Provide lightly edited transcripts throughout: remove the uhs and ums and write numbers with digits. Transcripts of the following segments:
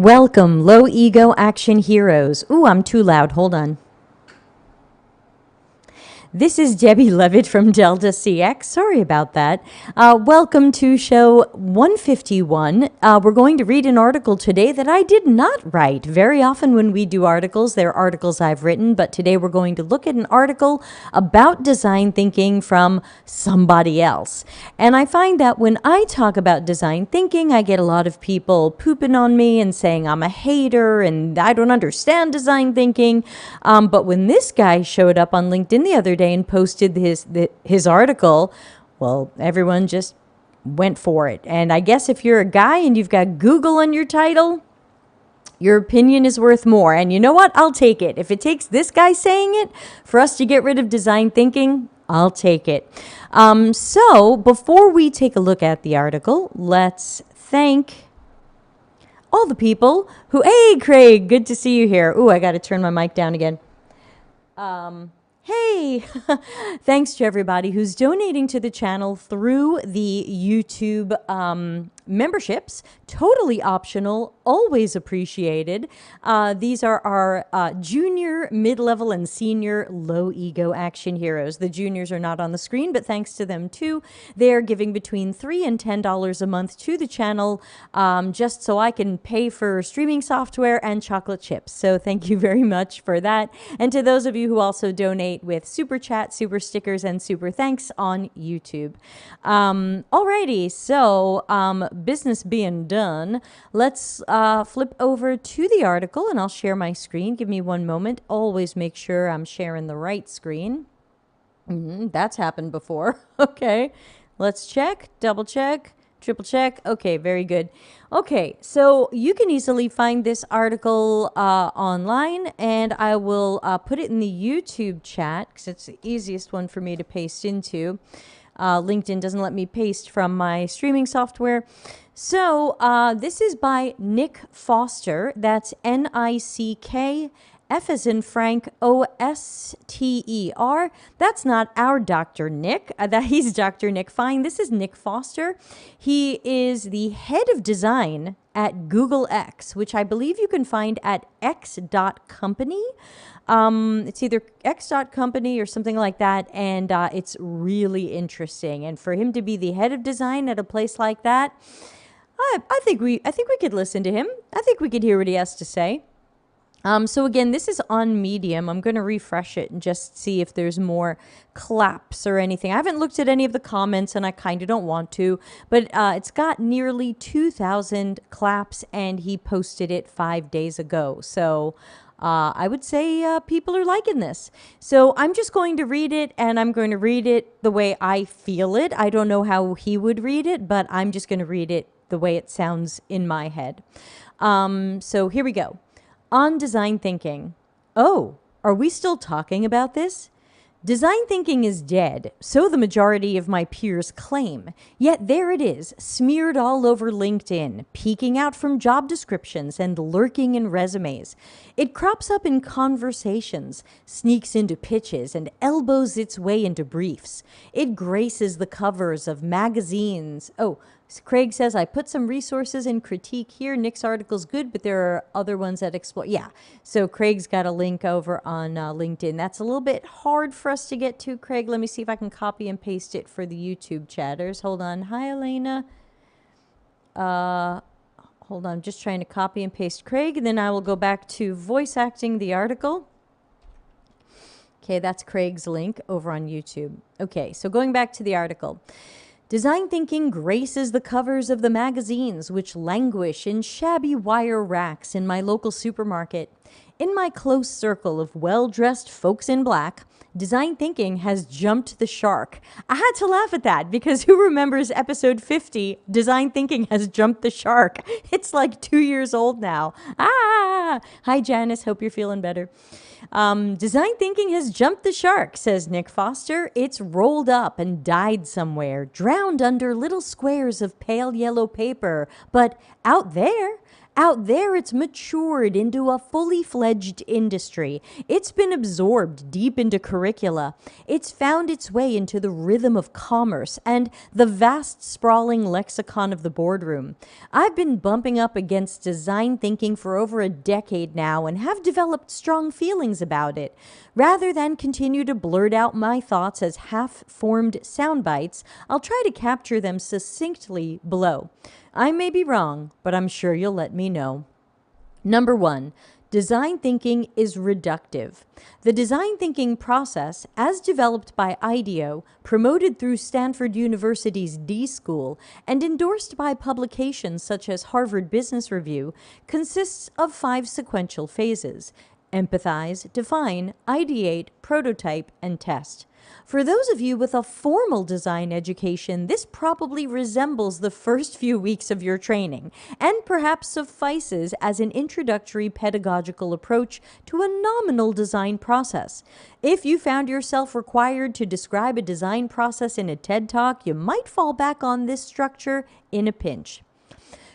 Welcome, low ego action heroes. Ooh, I'm too loud. Hold on. This is Debbie Levitt from Delta CX. Sorry about that. Welcome to show 151. We're going to read an article today that I did not write. Very often when we do articles, they're articles I've written, but today we're going to look at an article about design thinking from somebody else. And I find that when I talk about design thinking, I get a lot of people pooping on me and saying I'm a hater and I don't understand design thinking. But when this guy showed up on LinkedIn the other day and posted his article, well, everyone just went for it. And I guess if you're a guy and you've got Google on your title, your opinion is worth more. And you know what? I'll take it. If it takes this guy saying it for us to get rid of design thinking, I'll take it. So before we take a look at the article, let's thank all the people who, hey, Craig, good to see you here. Ooh, I got to turn my mic down again. Hey, thanks to everybody who's donating to the channel through the YouTube memberships. Totally optional, always appreciated. These are our junior, mid-level, and senior low-ego action heroes. The juniors are not on the screen, but thanks to them too. They're giving between $3 and $10 a month to the channel just so I can pay for streaming software and chocolate chips. So thank you very much for that. And to those of you who also donate with super chat, super stickers, and super thanks on YouTube. Alrighty, so business being done, let's flip over to the article and I'll share my screen. Give me one moment. Always make sure I'm sharing the right screen. That's happened before. Okay, let's check, double check, triple check. Okay, very good. Okay, so you can easily find this article online, and I will put it in the YouTube chat because it's the easiest one for me to paste into. LinkedIn doesn't let me paste from my streaming software. So this is by Nick Foster. That's Nick. F as in Frank, Oster. That's not our Dr. Nick. He's Dr. Nick Fine. This is Nick Foster. He is the head of design at Google X, which I believe you can find at x.company. It's either x.company or something like that, and it's really interesting. And for him to be the head of design at a place like that, I think we could listen to him. I think we could hear what he has to say. So again, this is on Medium. I'm going to refresh it and just see if there's more claps or anything. I haven't looked at any of the comments and I kind of don't want to, but it's got nearly 2,000 claps and he posted it 5 days ago. So I would say people are liking this. So I'm just going to read it, and I'm going to read it the way I feel it. I don't know how he would read it, but I'm just going to read it the way it sounds in my head. So here we go. On design thinking. Oh, are we still talking about this? Design thinking is dead, so the majority of my peers claim. Yet there it is, smeared all over LinkedIn, peeking out from job descriptions and lurking in resumes. It crops up in conversations, sneaks into pitches, and elbows its way into briefs. It graces the covers of magazines. Oh, Craig says, I put some resources in critique here. Nick's article's good, but there are other ones that explore. Yeah, so Craig's got a link over on LinkedIn. That's a little bit hard for us to get to, Craig. Let me see if I can copy and paste it for the YouTube chatters. Hold on. Hi, Elena. Hold on. I'm just trying to copy and paste Craig, and then I will go back to voice acting the article. Okay, that's Craig's link over on YouTube. Okay, so going back to the article. Design thinking graces the covers of the magazines which languish in shabby wire racks in my local supermarket. In my close circle of well-dressed folks in black, design thinking has jumped the shark. I had to laugh at that because who remembers episode 50, Design Thinking has jumped the shark? It's like 2 years old now. Hi, Janice. Hope you're feeling better. Design thinking has jumped the shark, says Nick Foster. It's rolled up and died somewhere, drowned under little squares of pale yellow paper. But out there, Out there, it's matured into a fully fledged industry. It's been absorbed deep into curricula. It's found its way into the rhythm of commerce and the vast, sprawling lexicon of the boardroom. I've been bumping up against design thinking for over a decade now and have developed strong feelings about it. Rather than continue to blurt out my thoughts as half-formed sound bites, I'll try to capture them succinctly below. I may be wrong, but I'm sure you'll let me know. Number 1, design thinking is reductive. The design thinking process, as developed by IDEO, promoted through Stanford University's D School, and endorsed by publications such as Harvard Business Review, consists of 5 sequential phases: empathize, define, ideate, prototype, and test. For those of you with a formal design education, this probably resembles the first few weeks of your training and perhaps suffices as an introductory pedagogical approach to a nominal design process. If you found yourself required to describe a design process in a TED Talk, you might fall back on this structure in a pinch.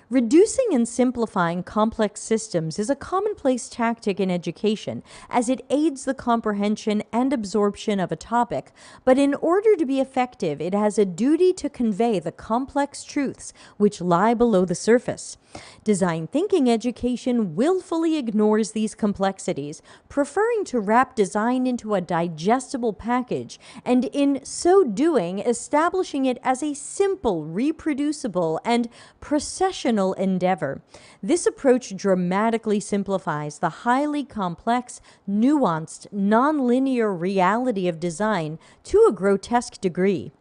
Reducing and simplifying complex systems is a commonplace tactic in education, as it aids the comprehension and absorption of a topic, but in order to be effective, it has a duty to convey the complex truths which lie below the surface. Design thinking education willfully ignores these complexities, preferring to wrap design into a digestible package, and in so doing, establishing it as a simple, reproducible, and processional endeavor. This approach dramatically simplifies the highly complex, nuanced, nonlinear reality of design to a grotesque degree.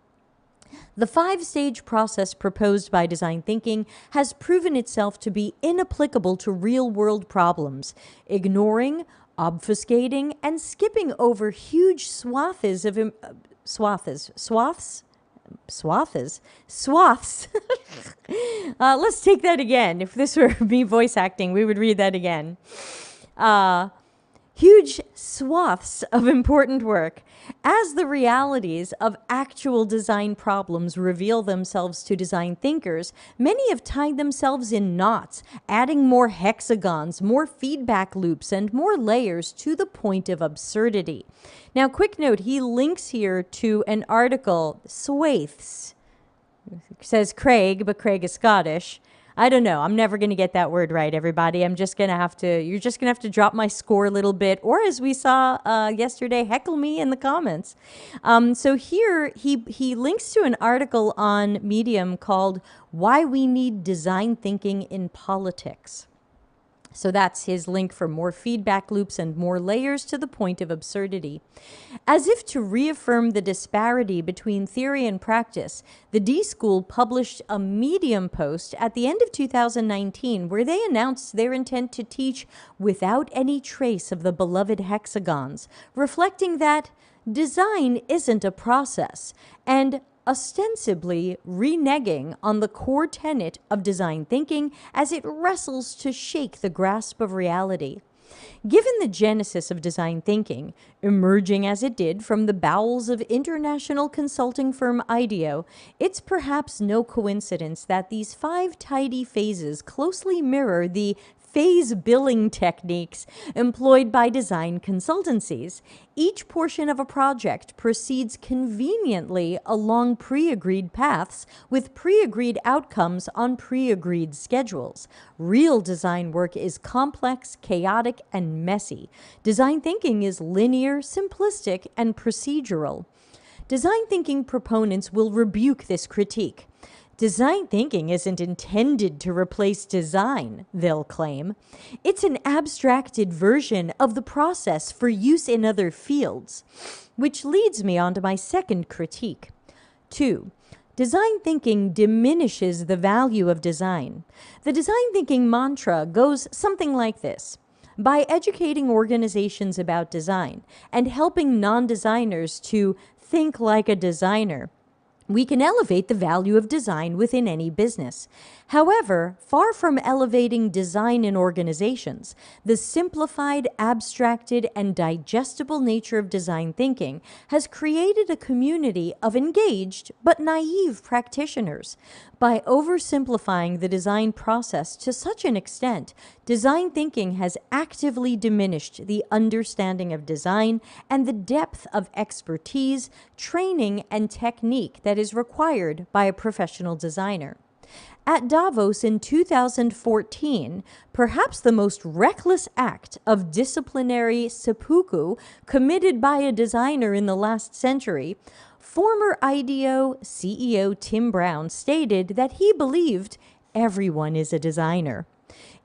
The 5-stage process proposed by design thinking has proven itself to be inapplicable to real-world problems, ignoring, obfuscating, and skipping over huge swaths of swaths. Let's take that again. If this were me voice acting, we would read that again. Huge swaths of important work. As the realities of actual design problems reveal themselves to design thinkers, many have tied themselves in knots, adding more hexagons, more feedback loops, and more layers to the point of absurdity. Now, quick note, he links here to an article, Swaths. It says Craig, but Craig is Scottish. I don't know. I'm never going to get that word right, everybody. You're just going to have to drop my score a little bit, or as we saw yesterday, heckle me in the comments. So here he links to an article on Medium called Why We Need Design Thinking in Politics. So that's his link for more feedback loops and more layers to the point of absurdity. As if to reaffirm the disparity between theory and practice, the D School published a Medium post at the end of 2019 where they announced their intent to teach without any trace of the beloved hexagons, reflecting that design isn't a process, and ostensibly reneging on the core tenet of design thinking as it wrestles to shake the grasp of reality. Given the genesis of design thinking, emerging as it did from the bowels of international consulting firm IDEO, it's perhaps no coincidence that these 5 tidy phases closely mirror the phase billing techniques employed by design consultancies. Each portion of a project proceeds conveniently along pre-agreed paths with pre-agreed outcomes on pre-agreed schedules. Real design work is complex, chaotic, and messy. Design thinking is linear, simplistic, and procedural. Design thinking proponents will rebuke this critique. Design thinking isn't intended to replace design, they'll claim. It's an abstracted version of the process for use in other fields, which leads me on to my second critique. 2. Design thinking diminishes the value of design. The design thinking mantra goes something like this. By educating organizations about design and helping non-designers to think like a designer, we can elevate the value of design within any business. However, far from elevating design in organizations, the simplified, abstracted, and digestible nature of design thinking has created a community of engaged but naive practitioners. By oversimplifying the design process to such an extent, design thinking has actively diminished the understanding of design and the depth of expertise, training, and technique that is required by a professional designer. At Davos in 2014, perhaps the most reckless act of disciplinary seppuku committed by a designer in the last century, former IDEO CEO Tim Brown stated that he believed everyone is a designer.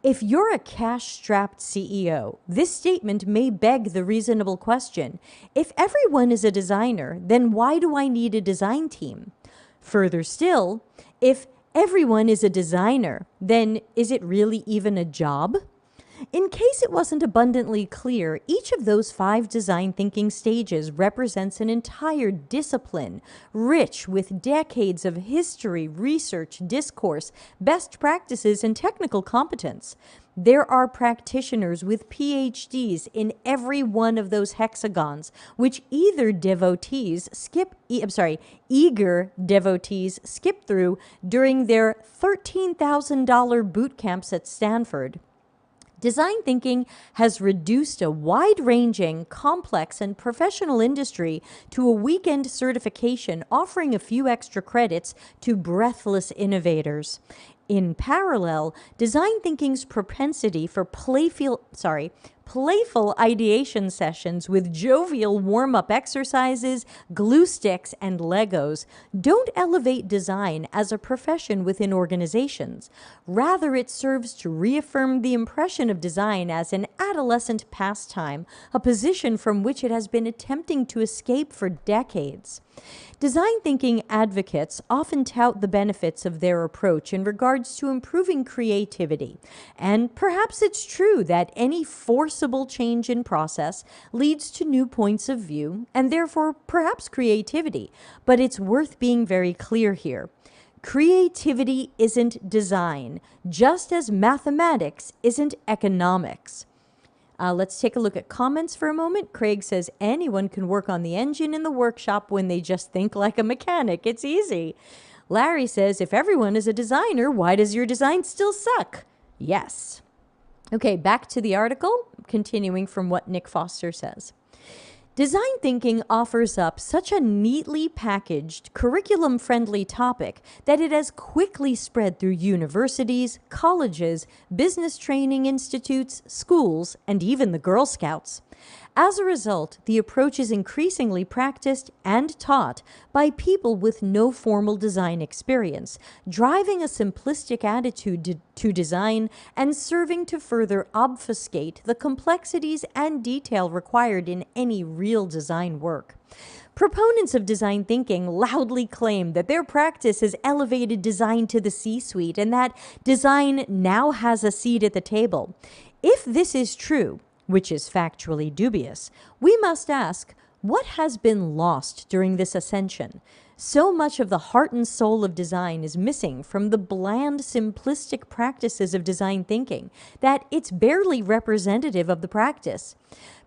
If you're a cash-strapped CEO, this statement may beg the reasonable question, if everyone is a designer, then why do I need a design team? Further still, if everyone is a designer, then is it really even a job? In case it wasn't abundantly clear, each of those 5 design thinking stages represents an entire discipline, rich with decades of history, research, discourse, best practices, and technical competence. There are practitioners with PhDs in every one of those hexagons, which eager devotees skip through during their $13,000 boot camps at Stanford. Design thinking has reduced a wide-ranging, complex, and professional industry to a weekend certification offering a few extra credits to breathless innovators. In parallel, design thinking's propensity for playful ideation sessions with jovial warm-up exercises, glue sticks, and Legos don't elevate design as a profession within organizations. Rather, it serves to reaffirm the impression of design as an adolescent pastime, a position from which it has been attempting to escape for decades. Design thinking advocates often tout the benefits of their approach in regards to improving creativity. And perhaps it's true that any forcible change in process leads to new points of view and therefore perhaps creativity. But it's worth being very clear here. Creativity isn't design, just as mathematics isn't economics. Let's take a look at comments for a moment. Craig says, anyone can work on the engine in the workshop when they just think like a mechanic. It's easy. Larry says, if everyone is a designer, why does your design still suck? Yes. Okay, back to the article, continuing from what Nick Foster says. Design thinking offers up such a neatly packaged, curriculum-friendly topic that it has quickly spread through universities, colleges, business training institutes, schools, and even the Girl Scouts. As a result, the approach is increasingly practiced and taught by people with no formal design experience, driving a simplistic attitude to design and serving to further obfuscate the complexities and detail required in any real design work. Proponents of design thinking loudly claim that their practice has elevated design to the C-suite and that design now has a seat at the table. If this is true, which is factually dubious, we must ask, what has been lost during this ascension? So much of the heart and soul of design is missing from the bland, simplistic practices of design thinking that it's barely representative of the practice.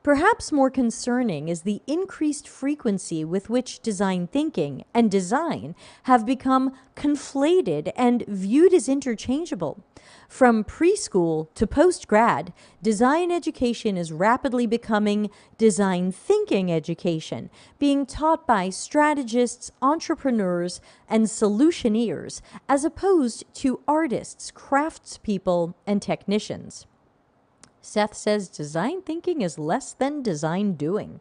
Perhaps more concerning is the increased frequency with which design thinking and design have become conflated and viewed as interchangeable. From preschool to post-grad, design education is rapidly becoming design thinking education, being taught by strategists, entrepreneurs, and solutioneers, as opposed to artists, craftspeople, and technicians. Seth says design thinking is less than design doing.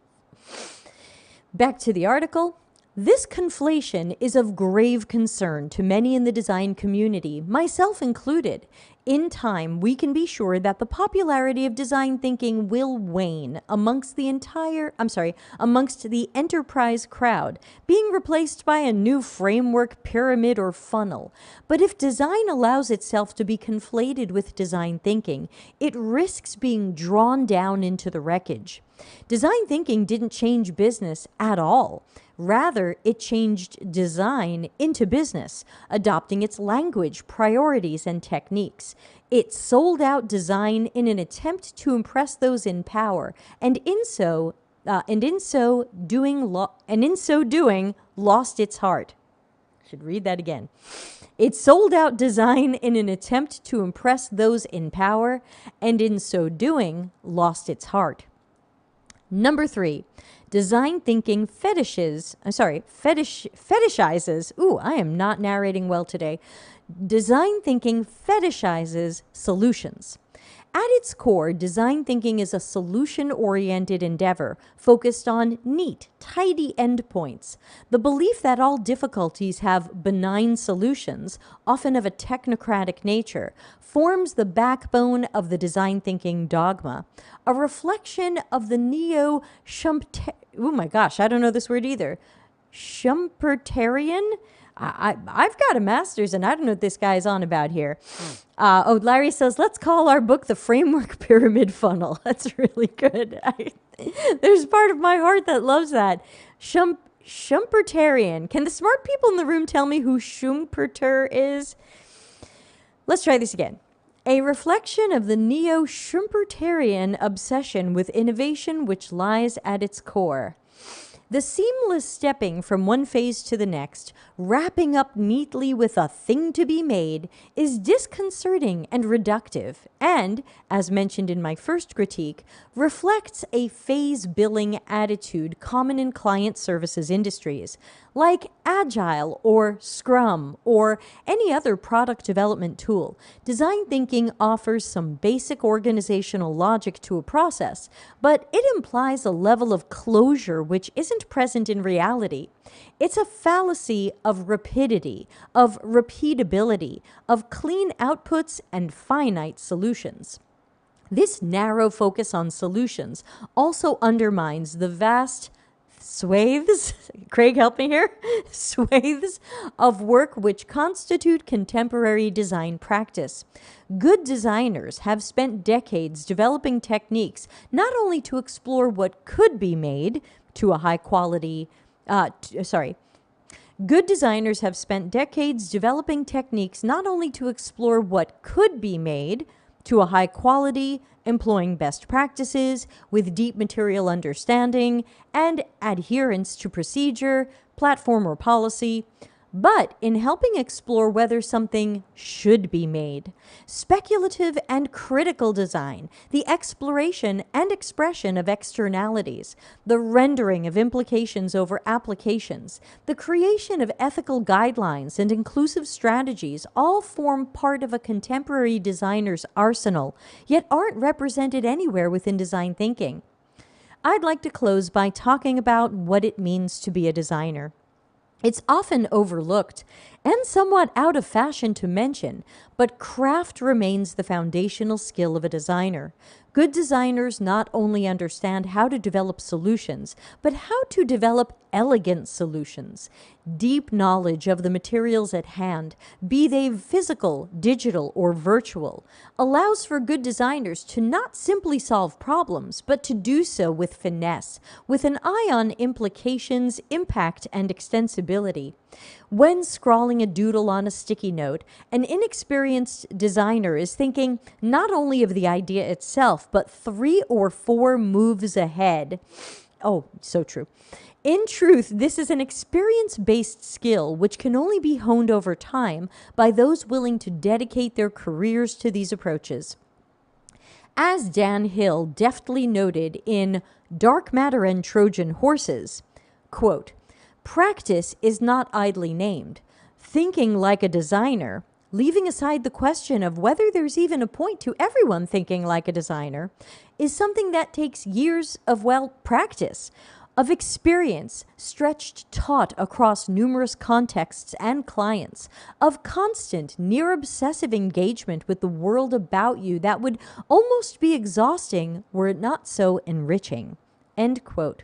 Back to the article. This conflation is of grave concern to many in the design community, myself included. In time, we can be sure that the popularity of design thinking will wane amongst the enterprise crowd, being replaced by a new framework, pyramid, or funnel. But if design allows itself to be conflated with design thinking, it risks being drawn down into the wreckage. Design thinking didn't change business at all. Rather, it changed design into business, adopting its language, priorities, and techniques. It sold out design in an attempt to impress those in power, and in so doing, lost its heart. Should read that again. It sold out design in an attempt to impress those in power, and in so doing, lost its heart. Number 3, design thinking fetishizes. Ooh, I am not narrating well today. Design thinking fetishizes solutions. At its core, design thinking is a solution-oriented endeavor focused on neat, tidy endpoints. The belief that all difficulties have benign solutions, often of a technocratic nature, forms the backbone of the design thinking dogma, a reflection of the oh my gosh, I don't know this word either. Schumpeterian? I've got a master's and I don't know what this guy's on about here. Larry says, let's call our book The Framework Pyramid Funnel. That's really good. There's part of my heart that loves that. Schumpeterian. Can the smart people in the room tell me who Schumpeter is? Let's try this again. A reflection of the neo-Schumpeterian obsession with innovation which lies at its core. The seamless stepping from one phase to the next, wrapping up neatly with a thing to be made, is disconcerting and reductive, and, as mentioned in my first critique, reflects a phase billing attitude common in client services industries, like Agile or Scrum or any other product development tool. Design thinking offers some basic organizational logic to a process, but it implies a level of closure which isn't present in reality. It's a fallacy of rapidity, of repeatability, of clean outputs and finite solutions. This narrow focus on solutions also undermines the vast swathes, Craig, help me here, swathes of work which constitute contemporary design practice. Good designers have spent decades developing techniques not only to explore what could be made to a high quality, Good designers have spent decades developing techniques not only to explore what could be made to a high quality, employing best practices with deep material understanding and adherence to procedure, platform, or policy, but in helping explore whether something should be made. Speculative and critical design, the exploration and expression of externalities, the rendering of implications over applications, the creation of ethical guidelines and inclusive strategies all form part of a contemporary designer's arsenal, yet aren't represented anywhere within design thinking. I'd like to close by talking about what it means to be a designer. It's often overlooked and somewhat out of fashion to mention, but craft remains the foundational skill of a designer. Good designers not only understand how to develop solutions, but how to develop elegant solutions. Deep knowledge of the materials at hand, be they physical, digital, or virtual, allows for good designers to not simply solve problems, but to do so with finesse, with an eye on implications, impact, and extensibility. When scrawling a doodle on a sticky note, an inexperienced designer is thinking not only of the idea itself, but 3 or 4 moves ahead. Oh, so true. In truth, this is an experience-based skill which can only be honed over time by those willing to dedicate their careers to these approaches. As Dan Hill deftly noted in Dark Matter and Trojan Horses, quote, "Practice is not idly named. Thinking like a designer, leaving aside the question of whether there's even a point to everyone thinking like a designer, is something that takes years of, practice, of experience stretched taut across numerous contexts and clients, of constant, near-obsessive engagement with the world about you that would almost be exhausting were it not so enriching." End quote.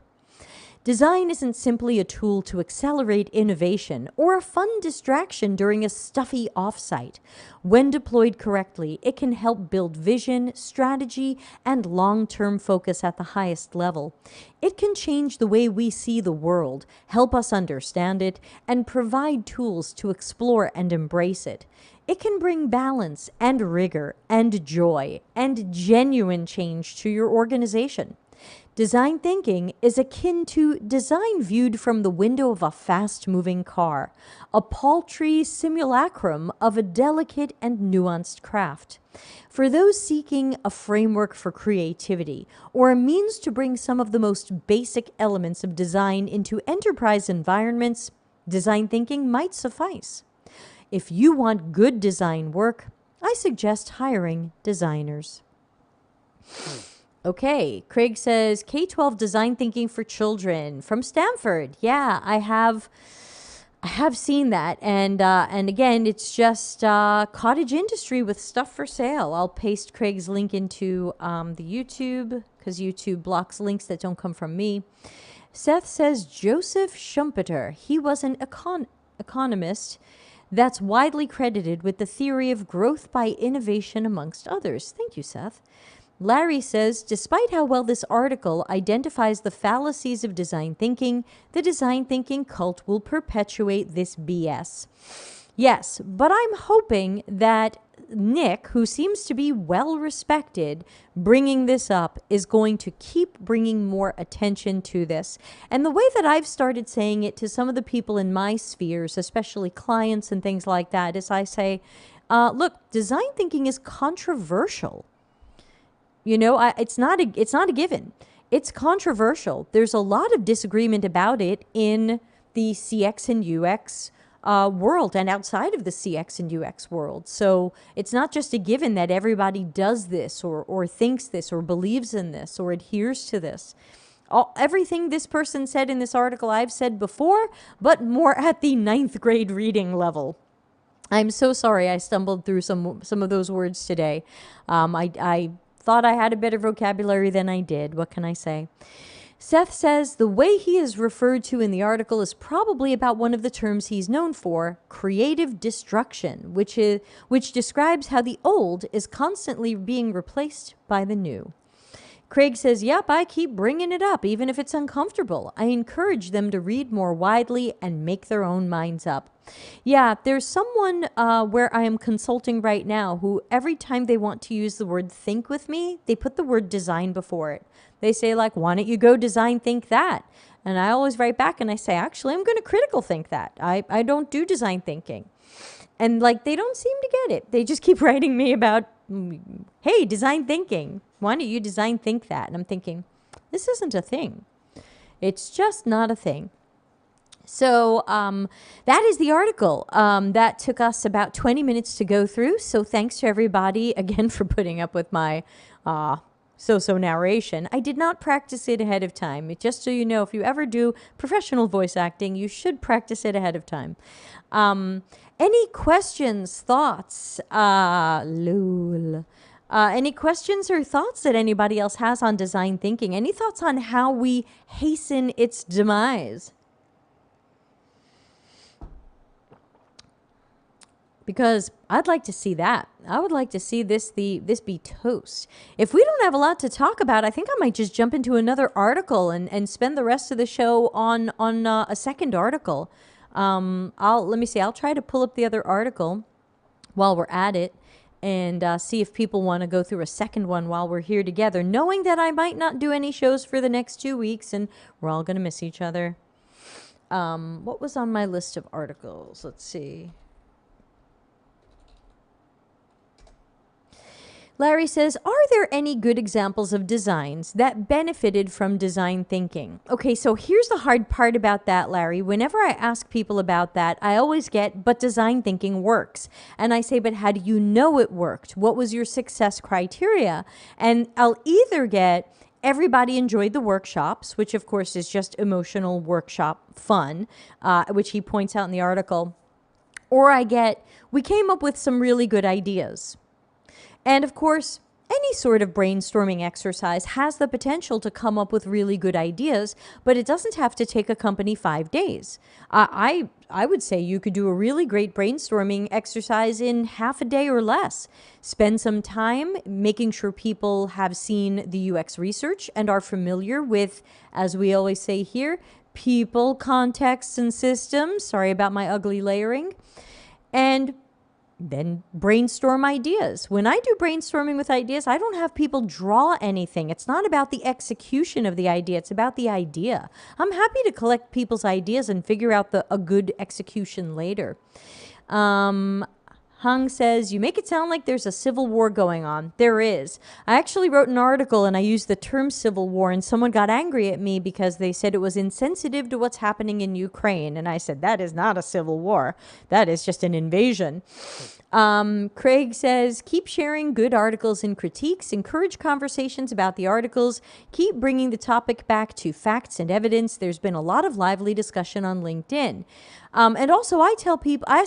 Design isn't simply a tool to accelerate innovation or a fun distraction during a stuffy offsite. When deployed correctly, it can help build vision, strategy, and long-term focus at the highest level. It can change the way we see the world, help us understand it, and provide tools to explore and embrace it. It can bring balance and rigor and joy and genuine change to your organization. Design thinking is akin to design viewed from the window of a fast-moving car, a paltry simulacrum of a delicate and nuanced craft. For those seeking a framework for creativity or a means to bring some of the most basic elements of design into enterprise environments, design thinking might suffice. If you want good design work, I suggest hiring designers. Okay, Craig says K-12 design thinking for children from Stanford. Yeah, I have seen that, and again, it's just cottage industry with stuff for sale. I'll paste Craig's link into the YouTube because YouTube blocks links that don't come from me. Seth says Joseph Schumpeter. He was an economist that's widely credited with the theory of growth by innovation, amongst others. Thank you, Seth. Larry says, despite how well this article identifies the fallacies of design thinking, the design thinking cult will perpetuate this BS. Yes, but I'm hoping that Nick, who seems to be well respected, bringing this up is going to keep bringing more attention to this. And the way that I've started saying it to some of the people in my spheres, especially clients and things like that, is I say, look, design thinking is controversial. You know, it's not a given. It's controversial. There's a lot of disagreement about it in the CX and UX world and outside of the CX and UX world. So it's not just a given that everybody does this or thinks this or believes in this or adheres to this. Everything this person said in this article I've said before, but more at the 9th grade reading level. I'm so sorry I stumbled through some of those words today. I thought I had a better vocabulary than I did. What can I say? Seth says the way he is referred to in the article is probably about one of the terms he's known for, creative destruction, which describes how the old is constantly being replaced by the new. Craig says, yep, I keep bringing it up, even if it's uncomfortable. I encourage them to read more widely and make their own minds up. Yeah, there's someone where I am consulting right now who every time they want to use the word think with me, they put the word design before it. They say, like, why don't you go design think that? And I always write back and I say, actually, I'm going to critical think that. I don't do design thinking. And, like, they don't seem to get it. They just keep writing me about, hey, design thinking. Why don't you design think that? And I'm thinking, this isn't a thing. It's just not a thing. So that is the article. That took us about 20 minutes to go through. So thanks to everybody, again, for putting up with my so-so narration. I did not practice it ahead of time. Just so you know, if you ever do professional voice acting, you should practice it ahead of time. Any questions, thoughts? Lol. Any questions or thoughts that anybody else has on design thinking? Any thoughts on how we hasten its demise? Because I'd like to see that. I would like to see this be toast. If we don't have a lot to talk about, I think I might just jump into another article and spend the rest of the show on a second article. Let me see. I'll try to pull up the other article while we're at it and see if people want to go through a second one while we're here together, knowing that I might not do any shows for the next 2 weeks and we're all going to miss each other. What was on my list of articles? Let's see. Larry says, are there any good examples of designs that benefited from design thinking? Okay, so here's the hard part about that, Larry. Whenever I ask people about that, I always get, but design thinking works. And I say, but how do you know it worked? What was your success criteria? And I'll either get, everybody enjoyed the workshops, which of course is just emotional workshop fun, which he points out in the article. Or I get, we came up with some really good ideas. And of course, any sort of brainstorming exercise has the potential to come up with really good ideas, but it doesn't have to take a company 5 days. I would say you could do a really great brainstorming exercise in half a day or less. Spend some time making sure people have seen the UX research and are familiar with, as we always say here, people, contexts, and systems. Sorry about my ugly layering. And then brainstorm ideas. When I do brainstorming with ideas, I don't have people draw anything. It's not about the execution of the idea. It's about the idea. I'm happy to collect people's ideas and figure out a good execution later. Hung says, you make it sound like there's a civil war going on. There is. I actually wrote an article and I used the term civil war, and someone got angry at me because they said it was insensitive to what's happening in Ukraine. And I said, that is not a civil war. That is just an invasion. Craig says, keep sharing good articles and critiques. Encourage conversations about the articles. Keep bringing the topic back to facts and evidence. There's been a lot of lively discussion on LinkedIn. And also I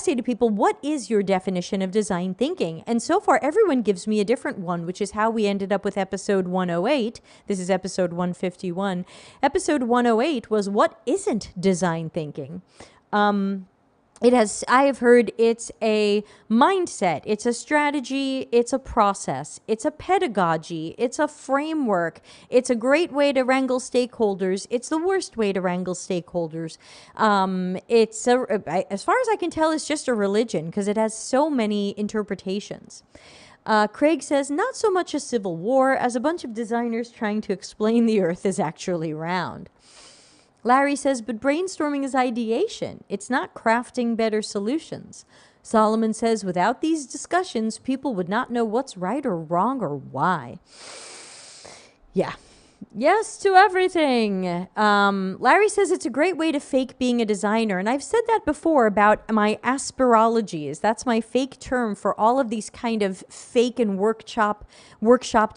say to people, what is your definition of design thinking? And so far, everyone gives me a different one, which is how we ended up with episode 108. This is episode 151. Episode 108 was, what isn't design thinking? I have heard it's a mindset, it's a strategy, it's a process, it's a pedagogy, it's a framework, it's a great way to wrangle stakeholders, it's the worst way to wrangle stakeholders. As far as I can tell, it's just a religion because it has so many interpretations. Craig says, not so much a civil war as a bunch of designers trying to explain the earth is actually round. Larry says, but brainstorming is ideation. It's not crafting better solutions. Solomon says, without these discussions, people would not know what's right or wrong or why. Yeah. Yes to everything. Larry says it's a great way to fake being a designer. And I've said that before about my aspirologies. That's my fake term for all of these kind of fake and workshopped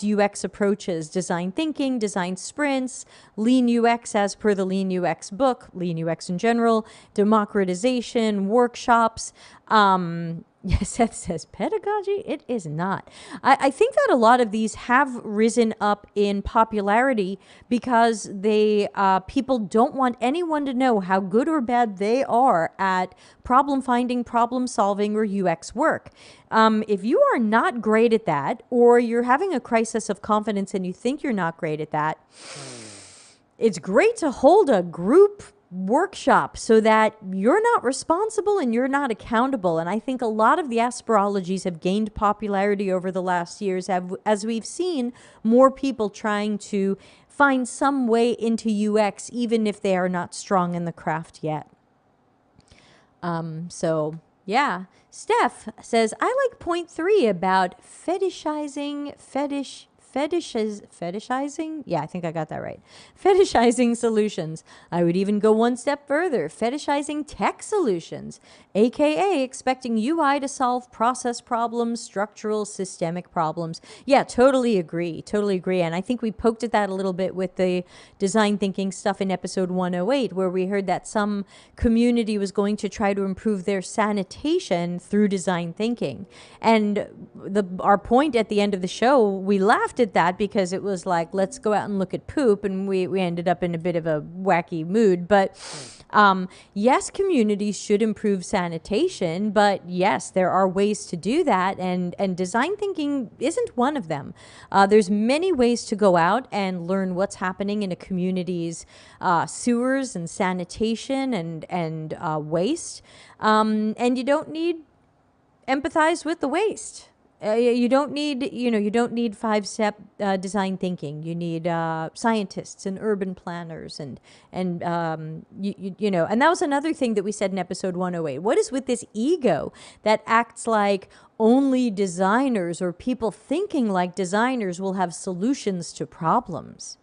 UX approaches. Design thinking, design sprints, lean UX as per the lean UX book, lean UX in general, democratization, workshops. Yes, Seth says pedagogy. It is not. I think that a lot of these have risen up in popularity because people don't want anyone to know how good or bad they are at problem finding, problem solving, or UX work. If you are not great at that, or you're having a crisis of confidence and you think you're not great at that, it's great to hold a group workshop so that you're not responsible and you're not accountable. And I think a lot of the aspirologies have gained popularity over the last years as we've seen more people trying to find some way into UX, even if they are not strong in the craft yet. Yeah. Steph says, I like point 3 about fetishizing. Yeah, I think I got that right. Fetishizing solutions. I would even go one step further. Fetishizing tech solutions, aka expecting UI to solve process problems, structural, systemic problems. Yeah, totally agree. And I think we poked at that a little bit with the design thinking stuff in episode 108, where we heard that some community was going to try to improve their sanitation through design thinking. And our point at the end of the show, we laughed at that because it was like, let's go out and look at poop, and we ended up in a bit of a wacky mood. But yes, communities should improve sanitation, but yes, there are ways to do that, and design thinking isn't one of them. There's many ways to go out and learn what's happening in a community's sewers and sanitation and waste, and you don't need empathize with the waste. You don't need 5-step design thinking. You need scientists and urban planners and and that was another thing that we said in episode 108. What is with this ego that acts like only designers or people thinking like designers will have solutions to problems?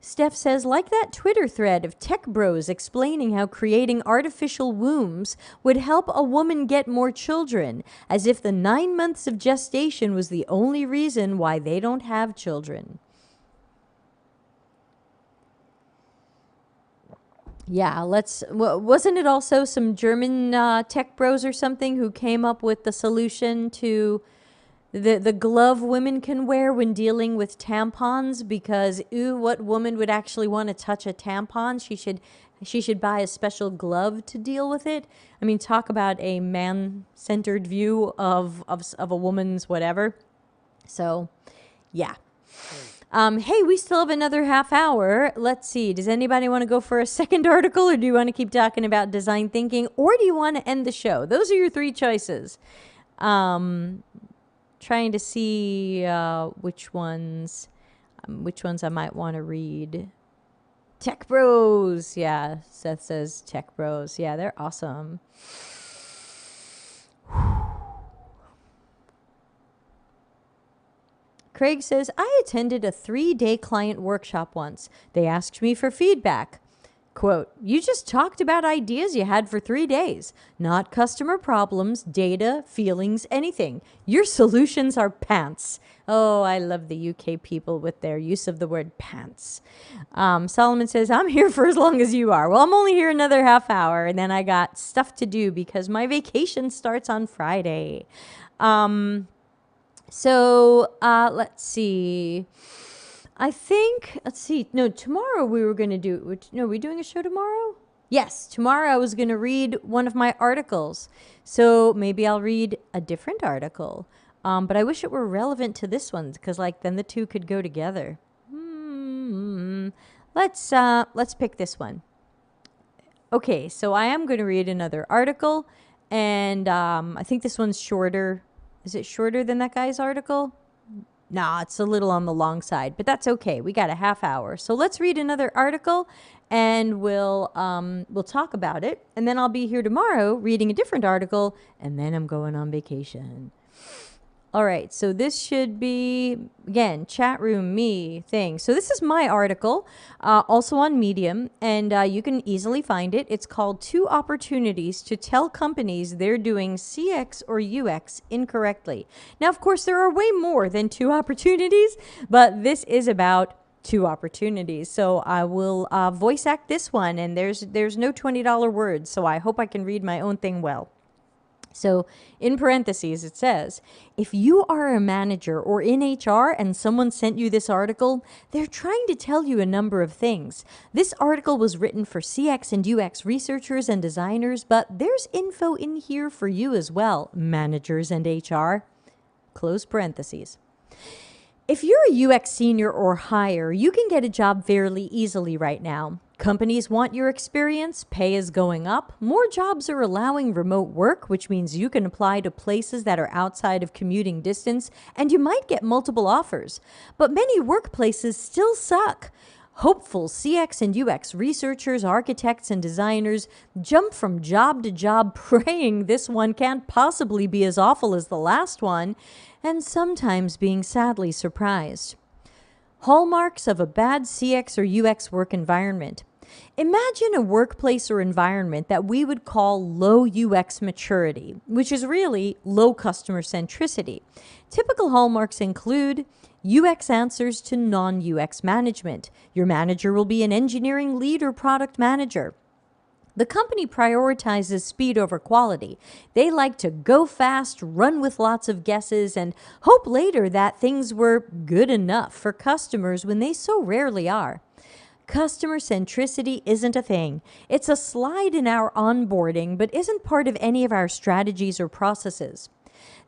Steph says, like that Twitter thread of tech bros explaining how creating artificial wombs would help a woman get more children, as if the 9 months of gestation was the only reason why they don't have children. Yeah, wasn't it also some German tech bros or something who came up with the solution to the glove women can wear when dealing with tampons? Because what woman would actually want to touch a tampon? She should buy a special glove to deal with it. I mean, talk about a man-centered view of a woman's whatever. So, yeah. Hey, we still have another half hour. Let's see. Does anybody want to go for a second article, or do you want to keep talking about design thinking, or do you want to end the show? Those are your 3 choices. Trying to see which ones I might want to read. Tech Bros. Yeah, Seth says Tech Bros. Yeah, they're awesome. Craig says, I attended a 3-day client workshop once. They asked me for feedback. Quote, you just talked about ideas you had for 3 days, not customer problems, data, feelings, anything. Your solutions are pants. Oh, I love the UK people with their use of the word pants. Solomon says, I'm here for as long as you are. Well, I'm only here another half hour, and then I got stuff to do because my vacation starts on Friday. So let's see. No, tomorrow we were going to do, no, are we doing a show tomorrow? Yes, tomorrow I was going to read one of my articles. So maybe I'll read a different article. But I wish it were relevant to this one because like then the two could go together. Let's pick this one. Okay, so I am going to read another article and I think this one's shorter. Is it shorter than that guy's article? Nah, it's a little on the long side, but that's okay. We got a half hour. So let's read another article and we'll talk about it. And then I'll be here tomorrow reading a different article and then I'm going on vacation. All right, so this should be, again, chat room, me, thing. So this is my article, also on Medium, and you can easily find it. It's called 2 Opportunities to Tell Companies They're Doing CX or UX Incorrectly. Now, of course, there are way more than 2 opportunities, but this is about 2 opportunities. So I will voice act this one, and there's no $20 words, so I hope I can read my own thing well. So in parentheses, it says, if you are a manager or in HR and someone sent you this article, they're trying to tell you a number of things. This article was written for CX and UX researchers and designers, but there's info in here for you as well, managers and HR. Close parentheses. If you're a UX senior or higher, you can get a job fairly easily right now. Companies want your experience, pay is going up, more jobs are allowing remote work, which means you can apply to places that are outside of commuting distance, and you might get multiple offers. But many workplaces still suck. Hopeful CX and UX researchers, architects, and designers jump from job to job praying this one can't possibly be as awful as the last one, and sometimes being sadly surprised. Hallmarks of a bad CX or UX work environment. Imagine a workplace or environment that we would call low UX maturity, which is really low customer centricity. Typical hallmarks include UX answers to non-UX management. Your manager will be an engineering lead or product manager. The company prioritizes speed over quality. They like to go fast, run with lots of guesses, and hope later that things were good enough for customers when they so rarely are. Customer centricity isn't a thing. It's a slide in our onboarding, but isn't part of any of our strategies or processes.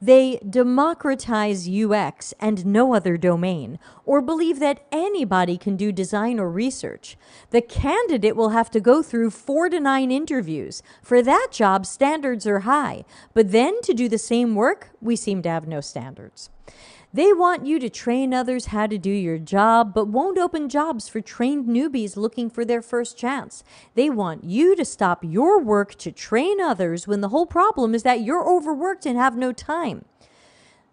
They democratize UX and no other domain, or believe that anybody can do design or research. The candidate will have to go through 4 to 9 interviews. For that job, standards are high, but then to do the same work, we seem to have no standards. They want you to train others how to do your job, but won't open jobs for trained newbies looking for their first chance. They want you to stop your work to train others when the whole problem is that you're overworked and have no time.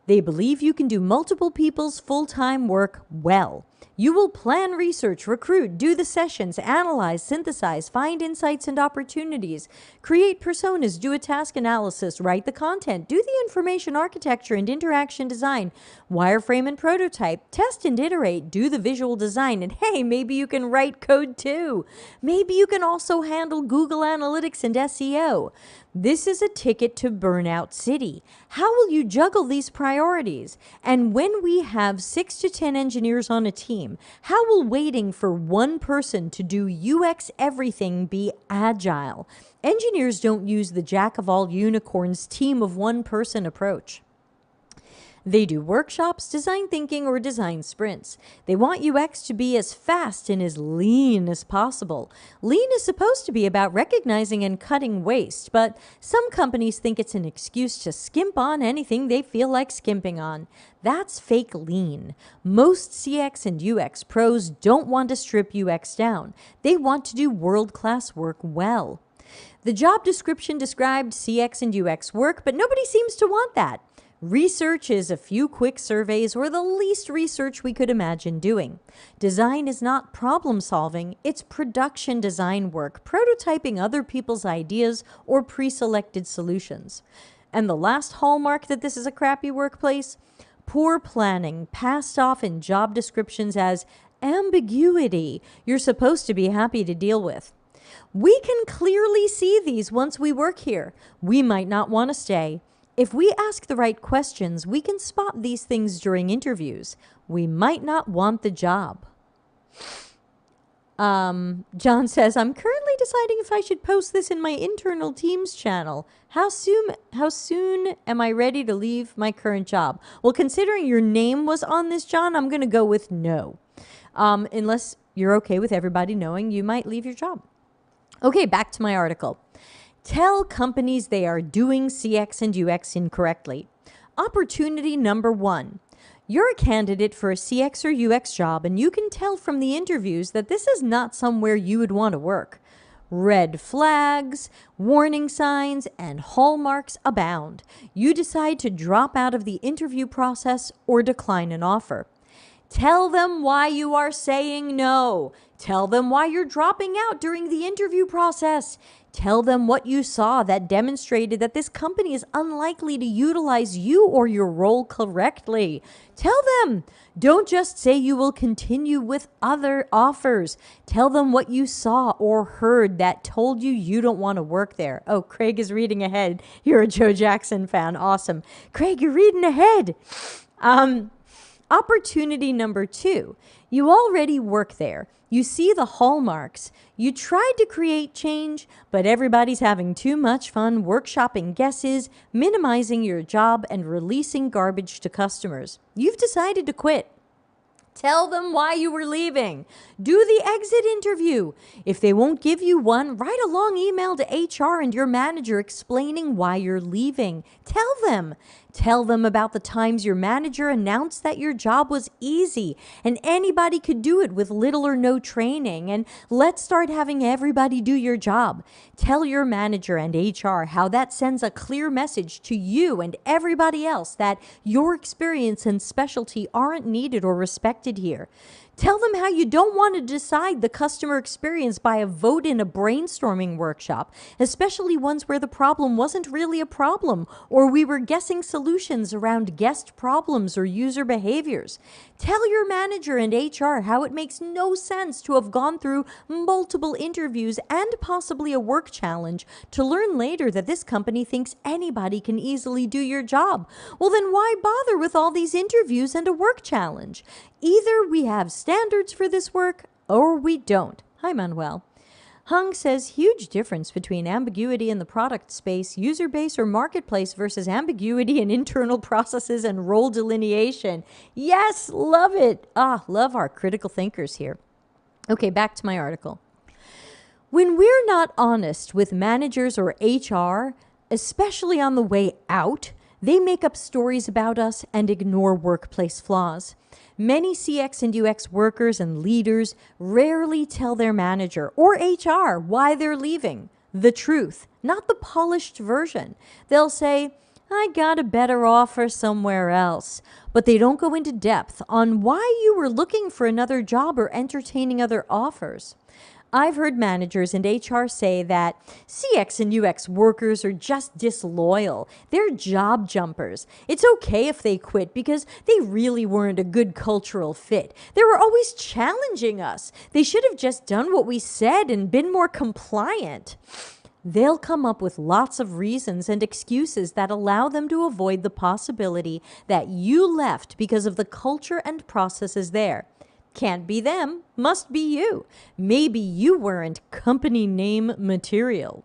They believe you can do multiple people's full-time work well. You will plan research, recruit, do the sessions, analyze, synthesize, find insights and opportunities, create personas, do a task analysis, write the content, do the information architecture and interaction design, wireframe and prototype, test and iterate, do the visual design, and hey, maybe you can write code too. Maybe you can also handle Google Analytics and SEO. This is a ticket to Burnout City. How will you juggle these priorities? And when we have 6 to 10 engineers on a team, how will waiting for one person to do UX everything be agile? Engineers don't use the jack of all unicorns team of one person approach. They do workshops, design thinking, or design sprints. They want UX to be as fast and as lean as possible. Lean is supposed to be about recognizing and cutting waste, but some companies think it's an excuse to skimp on anything they feel like skimping on. That's fake lean. Most CX and UX pros don't want to strip UX down. They want to do world-class work well. The job description described CX and UX work, but nobody seems to want that. Research is a few quick surveys or the least research we could imagine doing. Design is not problem solving, it's production design work, prototyping other people's ideas or pre-selected solutions. And the last hallmark that this is a crappy workplace? Poor planning, passed off in job descriptions as ambiguity you're supposed to be happy to deal with. We can clearly see these once we work here. We might not want to stay. If we ask the right questions, we can spot these things during interviews. We might not want the job. John says, I'm currently deciding if I should post this in my internal Teams channel. How soon am I ready to leave my current job? Well, considering your name was on this, John, I'm going to go with no. Unless you're okay with everybody knowing you might leave your job. Okay, back to my article. Tell companies they are doing CX and UX incorrectly. Opportunity number 1. You're a candidate for a CX or UX job, and you can tell from the interviews that this is not somewhere you would want to work. Red flags, warning signs, and hallmarks abound. You decide to drop out of the interview process or decline an offer. Tell them why you are saying no. Tell them why you're dropping out during the interview process. Tell them what you saw that demonstrated that this company is unlikely to utilize you or your role correctly. Tell them. Don't just say you will continue with other offers. Tell them what you saw or heard that told you you don't want to work there. Oh, Craig is reading ahead. You're a Joe Jackson fan. Awesome. Craig, you're reading ahead. Opportunity number 2. You already work there. You see the hallmarks. You tried to create change, but everybody's having too much fun workshopping guesses, minimizing your job, and releasing garbage to customers. You've decided to quit. Tell them why you were leaving. Do the exit interview. If they won't give you one, write a long email to HR and your manager explaining why you're leaving. Tell them. Tell them about the times your manager announced that your job was easy and anybody could do it with little or no training, and let's start having everybody do your job. Tell your manager and HR how that sends a clear message to you and everybody else that your experience and specialty aren't needed or respected here. Tell them how you don't want to decide the customer experience by a vote in a brainstorming workshop, especially ones where the problem wasn't really a problem, or we were guessing solutions around guest problems or user behaviors. Tell your manager and HR how it makes no sense to have gone through multiple interviews and possibly a work challenge to learn later that this company thinks anybody can easily do your job. Well, then why bother with all these interviews and a work challenge? Either we have standards for this work or we don't. Hi, Manuel. Hung says, huge difference between ambiguity in the product space, user base, or marketplace versus ambiguity in internal processes and role delineation. Yes, love it. Love our critical thinkers here. Okay, back to my article. When we're not honest with managers or HR, especially on the way out, they make up stories about us and ignore workplace flaws. Many CX and UX workers and leaders rarely tell their manager or HR why they're leaving. The truth, not the polished version. They'll say, I got a better offer somewhere else. But they don't go into depth on why you were looking for another job or entertaining other offers. I've heard managers and HR say that CX and UX workers are just disloyal. They're job jumpers. It's okay if they quit because they really weren't a good cultural fit. They were always challenging us. They should have just done what we said and been more compliant. They'll come up with lots of reasons and excuses that allow them to avoid the possibility that you left because of the culture and processes there. Can't be them, must be you. Maybe you weren't company name material.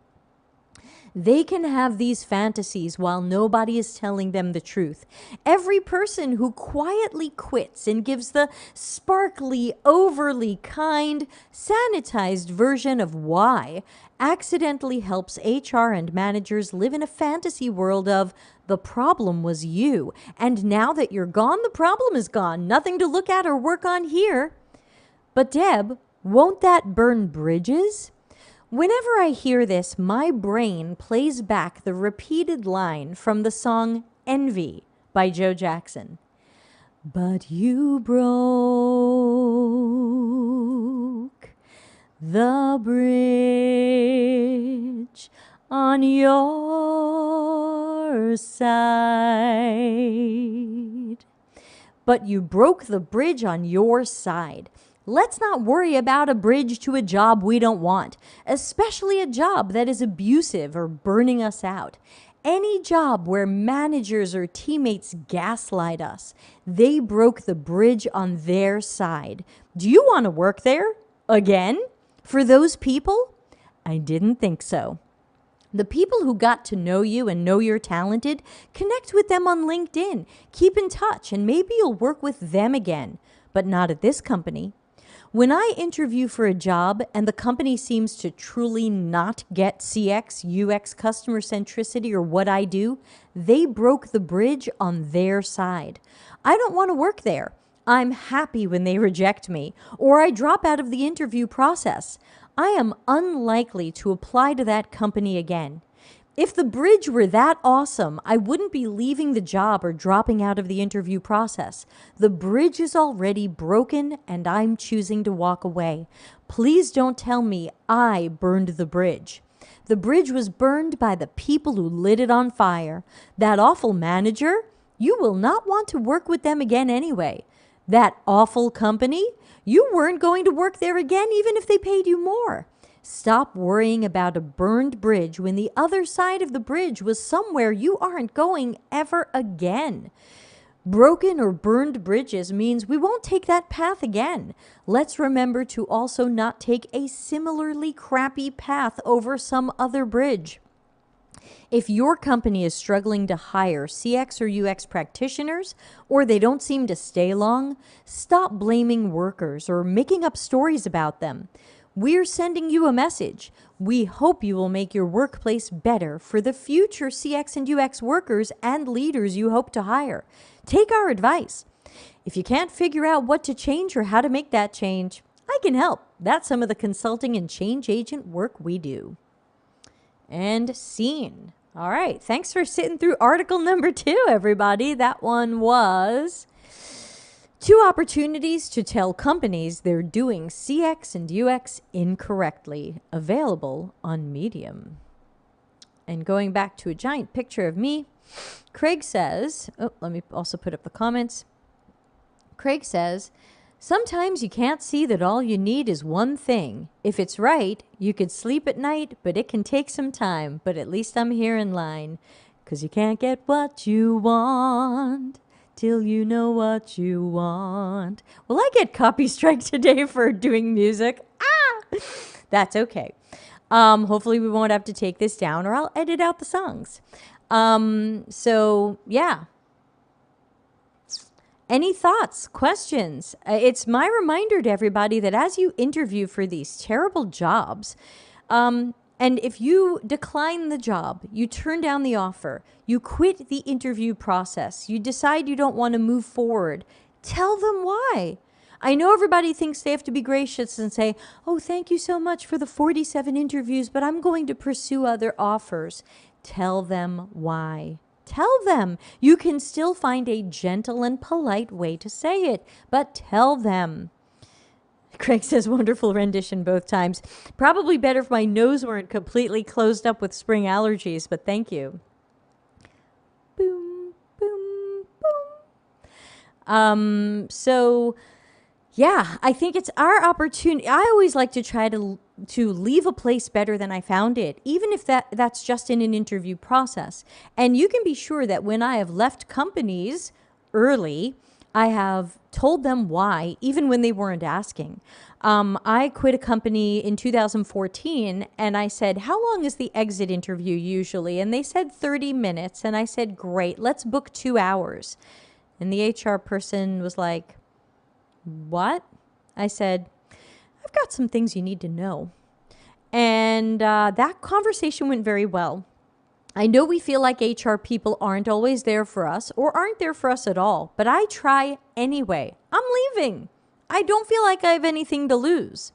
They can have these fantasies while nobody is telling them the truth. Every person who quietly quits and gives the sparkly, overly kind, sanitized version of why accidentally helps HR and managers live in a fantasy world of the problem was you, and now that you're gone, the problem is gone. Nothing to look at or work on here. But Deb, won't that burn bridges? Whenever I hear this, my brain plays back the repeated line from the song Envy by Joe Jackson. But you broke the bridge on your side. But you broke the bridge on your side. Let's not worry about a bridge to a job we don't want, especially a job that is abusive or burning us out. Any job where managers or teammates gaslight us, they broke the bridge on their side. Do you want to work there? Again? For those people? I didn't think so. The people who got to know you and know you're talented, connect with them on LinkedIn. Keep in touch and maybe you'll work with them again, but not at this company. When I interview for a job and the company seems to truly not get CX, UX, customer centricity, or what I do, they broke the bridge on their side. I don't want to work there. I'm happy when they reject me, or I drop out of the interview process. I am unlikely to apply to that company again. If the bridge were that awesome, I wouldn't be leaving the job or dropping out of the interview process. The bridge is already broken and I'm choosing to walk away. Please don't tell me I burned the bridge. The bridge was burned by the people who lit it on fire. That awful manager, you will not want to work with them again anyway. That awful company, you weren't going to work there again even if they paid you more. Stop worrying about a burned bridge when the other side of the bridge was somewhere you aren't going ever again. Broken or burned bridges means we won't take that path again. Let's remember to also not take a similarly crappy path over some other bridge. If your company is struggling to hire CX or UX practitioners, or they don't seem to stay long, stop blaming workers or making up stories about them. We're sending you a message. We hope you will make your workplace better for the future CX and UX workers and leaders you hope to hire. Take our advice. If you can't figure out what to change or how to make that change, I can help. That's some of the consulting and change agent work we do. And scene. All right. Thanks for sitting through article number 2, everybody. That one was 2 opportunities to tell companies they're doing CX and UX incorrectly, available on Medium. And going back to a giant picture of me, Craig says, let me also put up the comments. Craig says, sometimes you can't see that all you need is one thing. If it's right, you could sleep at night, but it can take some time. But at least I'm here in line, 'cause you can't get what you want till you know what you want. Will I get copy strike today for doing music? That's okay. Hopefully we won't have to take this down, or I'll edit out the songs. So yeah. Any thoughts, questions? It's my reminder to everybody that as you interview for these terrible jobs, and if you decline the job, you turn down the offer, you quit the interview process, you decide you don't want to move forward, tell them why. I know everybody thinks they have to be gracious and say, oh, thank you so much for the 47 interviews, but I'm going to pursue other offers. Tell them why. Tell them. You can still find a gentle and polite way to say it, but tell them. Craig says, wonderful rendition both times. Probably better if my nose weren't completely closed up with spring allergies, but thank you. Boom, boom, boom. So, yeah, I think it's our opportunity. I always like to try to leave a place better than I found it, even if that's just in an interview process. And you can be sure that when I have left companies early, I have told them why, even when they weren't asking. I quit a company in 2014 and I said, how long is the exit interview usually? And they said 30 minutes. And I said, great, let's book 2 hours. And the HR person was like, what? I said, I've got some things you need to know. And that conversation went very well. I know we feel like HR people aren't always there for us or aren't there for us at all, but I try anyway. I'm leaving. I don't feel like I have anything to lose.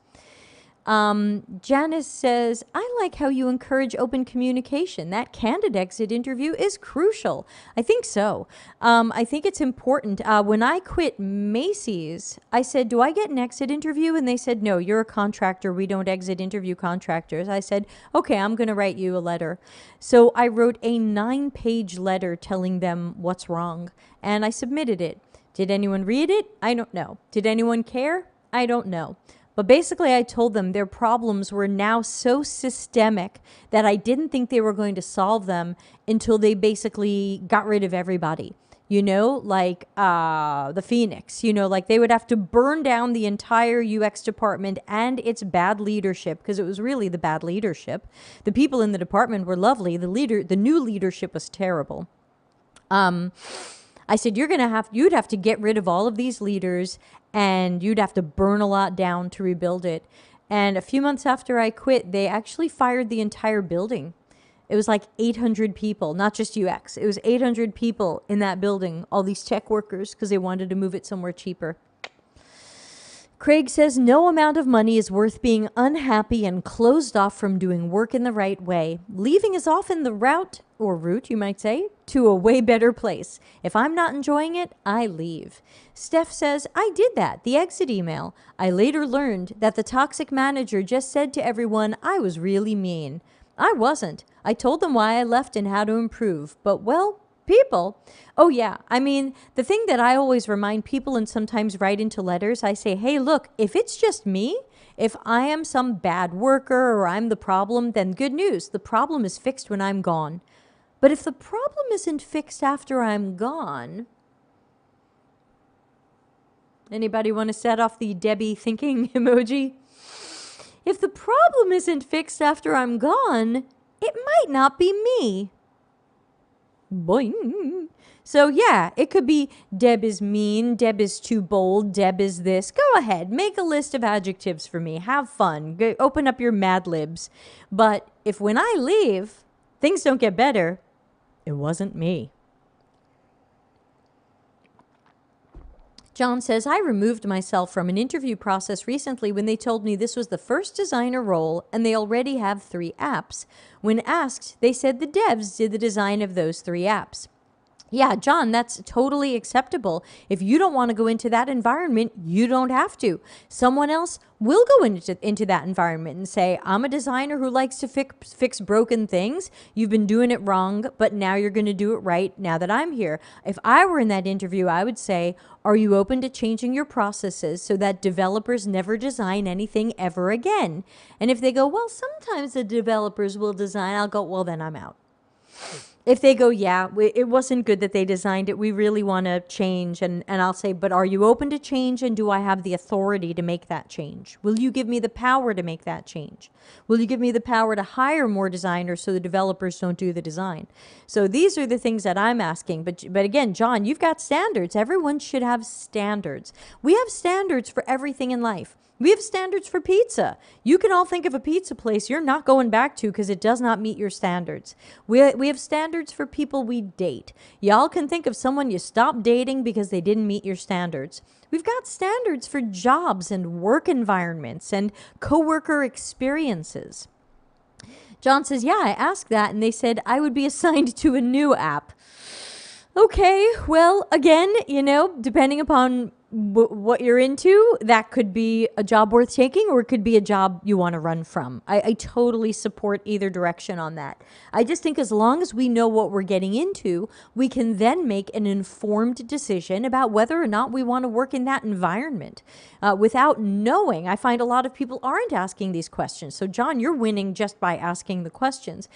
Janice says, I like how you encourage open communication. That candid exit interview is crucial. I think so. I think it's important. When I quit Macy's, I said, do I get an exit interview? And they said, no, you're a contractor. We don't exit interview contractors. I said, okay, I'm going to write you a letter. So I wrote a 9-page letter telling them what's wrong, and I submitted it. Did anyone read it? I don't know. Did anyone care? I don't know. But basically, I told them their problems were now so systemic that I didn't think they were going to solve them until they basically got rid of everybody. You know, like the Phoenix, you know, like they would have to burn down the entire UX department and its bad leadership, because it was really the bad leadership. The people in the department were lovely. The new leadership was terrible. I said, you'd have to get rid of all of these leaders and you'd have to burn a lot down to rebuild it. And a few months after I quit, they actually fired the entire building. It was like 800 people, not just UX. It was 800 people in that building, all these tech workers, because they wanted to move it somewhere cheaper. Craig says, no amount of money is worth being unhappy and closed off from doing work in the right way. Leaving is often the route, you might say, to a way better place. If I'm not enjoying it, I leave. Steph says, I did that, the exit email. I later learned that the toxic manager just said to everyone I was really mean. I wasn't. I told them why I left and how to improve. But, well, people. Oh, yeah. I mean, the thing that I always remind people and sometimes write into letters, I say, hey, look, if it's just me, if I am some bad worker or I'm the problem, then good news. The problem is fixed when I'm gone. But if the problem isn't fixed after I'm gone, anybody want to set off the Debbie thinking emoji? If the problem isn't fixed after I'm gone, it might not be me. Boing. So yeah, it could be Deb is mean, Deb is too bold, Deb is this. Go ahead, make a list of adjectives for me. Have fun. Go, open up your Mad Libs. But if when I leave, things don't get better, it wasn't me. John says, I removed myself from an interview process recently when they told me this was the first designer role and they already have 3 apps. When asked, they said the devs did the design of those 3 apps. Yeah, John, that's totally acceptable. If you don't want to go into that environment, you don't have to. Someone else will go into that environment and say, I'm a designer who likes to fix broken things. You've been doing it wrong, but now you're going to do it right now that I'm here. If I were in that interview, I would say, are you open to changing your processes so that developers never design anything ever again? And if they go, well, sometimes the developers will design, I'll go, well, then I'm out. If they go, yeah, it wasn't good that they designed it, we really want to change, and I'll say, but are you open to change, and do I have the authority to make that change? Will you give me the power to make that change? Will you give me the power to hire more designers so the developers don't do the design? So these are the things that I'm asking. But again, John, you've got standards. Everyone should have standards. We have standards for everything in life. We have standards for pizza. You can all think of a pizza place you're not going back to because it does not meet your standards. We have standards for people we date. Y'all can think of someone you stopped dating because they didn't meet your standards. We've got standards for jobs and work environments and coworker experiences. John says, yeah, I asked that and they said I would be assigned to a new app. Okay, well, again, depending upon what you're into, that could be a job worth taking or it could be a job you want to run from. I totally support either direction on that. I just think as long as we know what we're getting into, we can then make an informed decision about whether or not we want to work in that environment. Without knowing, I find a lot of people aren't asking these questions. So, John, you're winning just by asking the questions.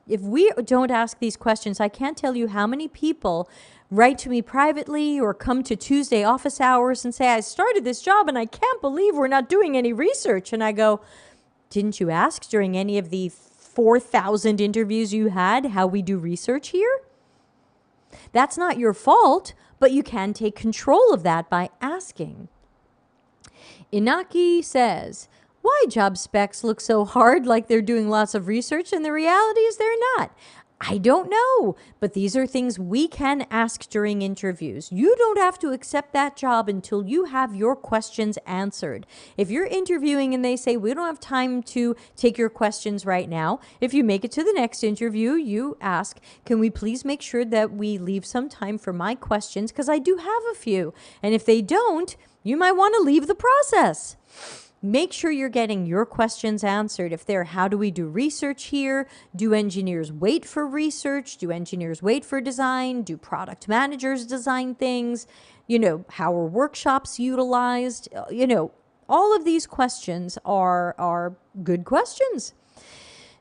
If we don't ask these questions, I can't tell you how many people write to me privately or come to Tuesday office hours and say, I started this job and I can't believe we're not doing any research. And I go, didn't you ask during any of the 4,000 interviews you had how we do research here? That's not your fault, but you can take control of that by asking. Inaki says, why job specs look so hard like they're doing lots of research and the reality is they're not? I don't know, but these are things we can ask during interviews. You don't have to accept that job until you have your questions answered. If you're interviewing and they say, we don't have time to take your questions right now, if you make it to the next interview, you ask, can we please make sure that we leave some time for my questions? Because I do have a few. And if they don't, you might want to leave the process. Make sure you're getting your questions answered. If they're, how do we do research here? Do engineers wait for research? Do engineers wait for design? Do product managers design things? You know, how are workshops utilized? You know, all of these questions are good questions.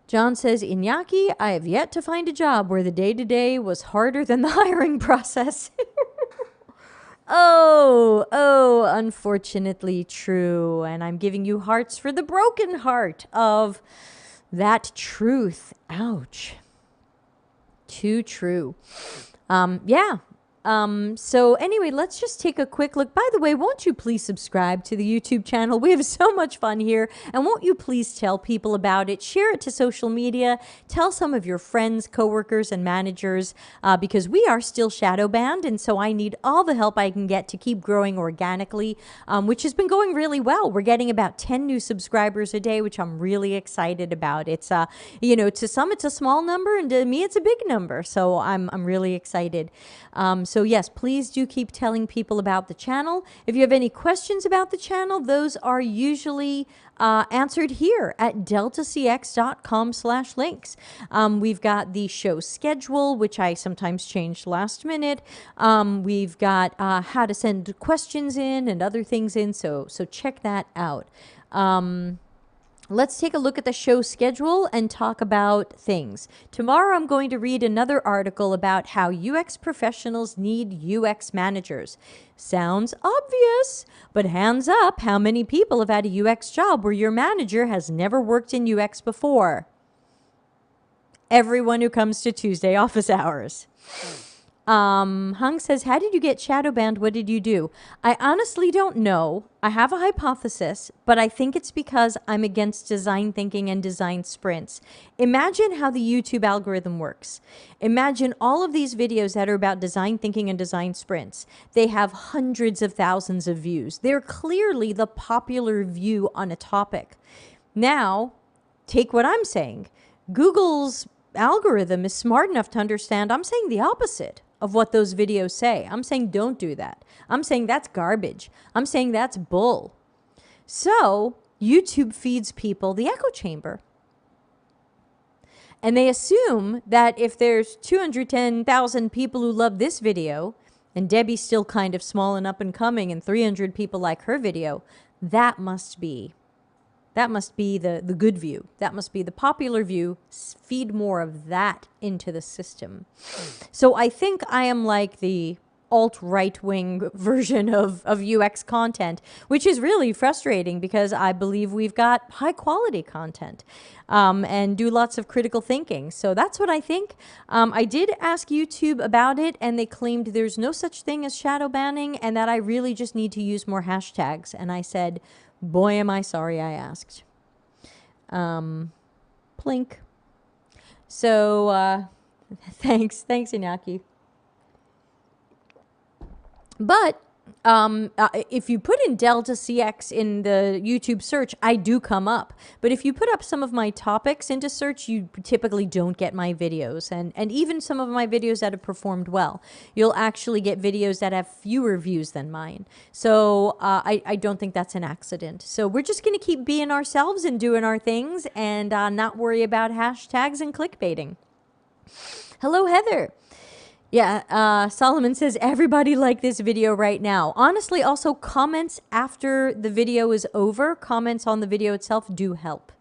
John says, Iñaki, I have yet to find a job where the day-to-day was harder than the hiring process. Oh, unfortunately true. And I'm giving you hearts for the broken heart of that truth. Ouch. Too true. Yeah. So anyway, let's just take a quick look. By the way, won't you please subscribe to the YouTube channel? We have so much fun here. And won't you please tell people about it? Share it to social media. Tell some of your friends, coworkers, and managers, because we are still shadow banned. And so I need all the help I can get to keep growing organically, which has been going really well. We're getting about 10 new subscribers a day, which I'm really excited about. It's, you know, to some, it's a small number, and to me, it's a big number. So I'm really excited. So yes, please do keep telling people about the channel. If you have any questions about the channel, those are usually answered here at deltacx.com/links. We've got the show schedule, which I sometimes change last minute. We've got how to send questions in and other things in, so check that out. Let's take a look at the show schedule and talk about things. Tomorrow, I'm going to read another article about how UX professionals need UX managers. Sounds obvious, but hands up, how many people have had a UX job where your manager has never worked in UX before? Everyone who comes to Tuesday office hours. Hung says, how did you get shadow banned? What did you do? I honestly don't know. I have a hypothesis, but I think it's because I'm against design thinking and design sprints. Imagine how the YouTube algorithm works. Imagine all of these videos that are about design thinking and design sprints. They have hundreds of thousands of views. They're clearly the popular view on a topic. Now, take what I'm saying. Google's algorithm is smart enough to understand I'm saying the opposite of what those videos say. I'm saying don't do that. I'm saying that's garbage. I'm saying that's bull. So YouTube feeds people the echo chamber. And they assume that if there's 210,000 people who love this video and Debbie's still kind of small and up and coming and 300 people like her video, that must be the good view. That must be the popular view. Feed more of that into the system. So I think I am like the alt-right-wing version of UX content, which is really frustrating because I believe we've got high-quality content and do lots of critical thinking. So that's what I think. I did ask YouTube about it, and they claimed there's no such thing as shadow banning and that I really just need to use more hashtags. And I said, boy, am I sorry I asked. Plink. So, thanks, Inaki. But if you put in Delta CX in the YouTube search, I do come up. But if you put up some of my topics into search, you typically don't get my videos. And even some of my videos that have performed well, you'll actually get videos that have fewer views than mine. So I don't think that's an accident. So we're just going to keep being ourselves and doing our things and not worry about hashtags and clickbaiting. Hello, Heather. Yeah, Solomon says, everybody like this video right now. Honestly, also comments after the video is over, comments on the video itself do help.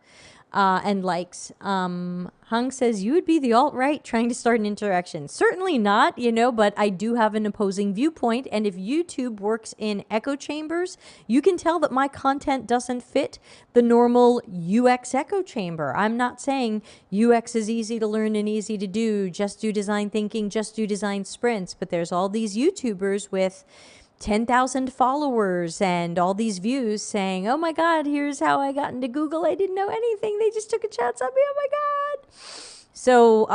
and likes. Hung says, you would be the alt-right trying to start an interaction. Certainly not, but I do have an opposing viewpoint. And if YouTube works in echo chambers, you can tell that my content doesn't fit the normal UX echo chamber. I'm not saying UX is easy to learn and easy to do. Just do design thinking, just do design sprints. But there's all these YouTubers with 10,000 followers and all these views saying, oh my God, here's how I got into Google. I didn't know anything. They just took a chance on me. Oh my God. So,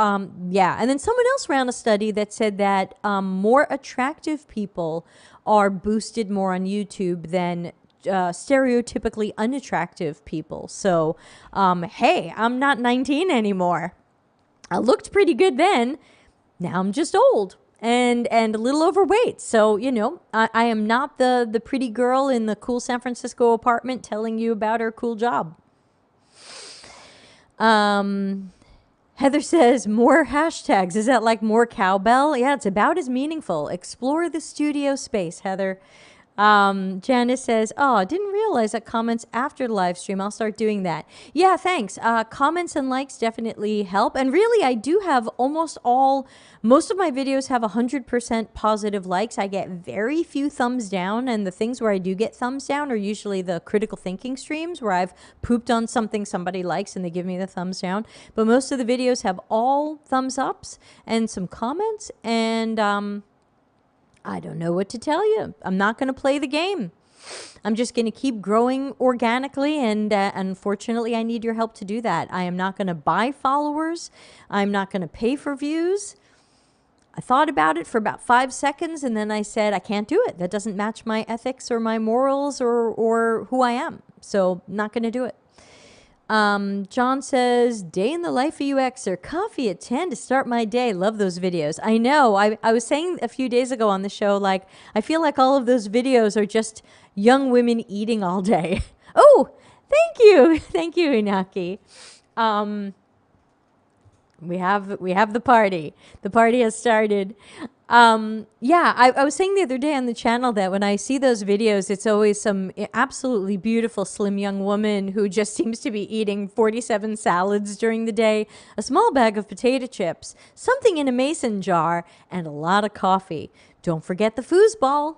yeah. And then someone else ran a study that said that more attractive people are boosted more on YouTube than stereotypically unattractive people. So, hey, I'm not 19 anymore. I looked pretty good then. Now I'm just old. And a little overweight. So, I am not the pretty girl in the cool San Francisco apartment telling you about her cool job. Heather says, more hashtags. Is that like more cowbell? Yeah, it's about as meaningful. Explore the studio space, Heather. Janice says, oh, didn't realize that comments after the live stream. I'll start doing that. Yeah, thanks. Comments and likes definitely help. And really, I do have most of my videos have 100% positive likes. I get very few thumbs down. And the things where I do get thumbs down are usually the critical thinking streams where I've pooped on something somebody likes and they give me the thumbs down. But most of the videos have all thumbs ups and some comments. And, I don't know what to tell you. I'm not going to play the game. I'm just going to keep growing organically, and unfortunately, I need your help to do that. I am not going to buy followers. I'm not going to pay for views. I thought about it for about 5 seconds, and then I said, I can't do it. That doesn't match my ethics or my morals or who I am. So, not going to do it. John says, day in the life of UXer, coffee at 10 to start my day. Love those videos. I know. I was saying a few days ago on the show, like, I feel like all of those videos are just young women eating all day. Oh, thank you. Thank you, Inaki. We have the party. The party has started. Yeah, I was saying the other day on the channel that when I see those videos, it's always some absolutely beautiful, slim young woman who just seems to be eating 47 salads during the day, a small bag of potato chips, something in a mason jar, and a lot of coffee. Don't forget the foosball.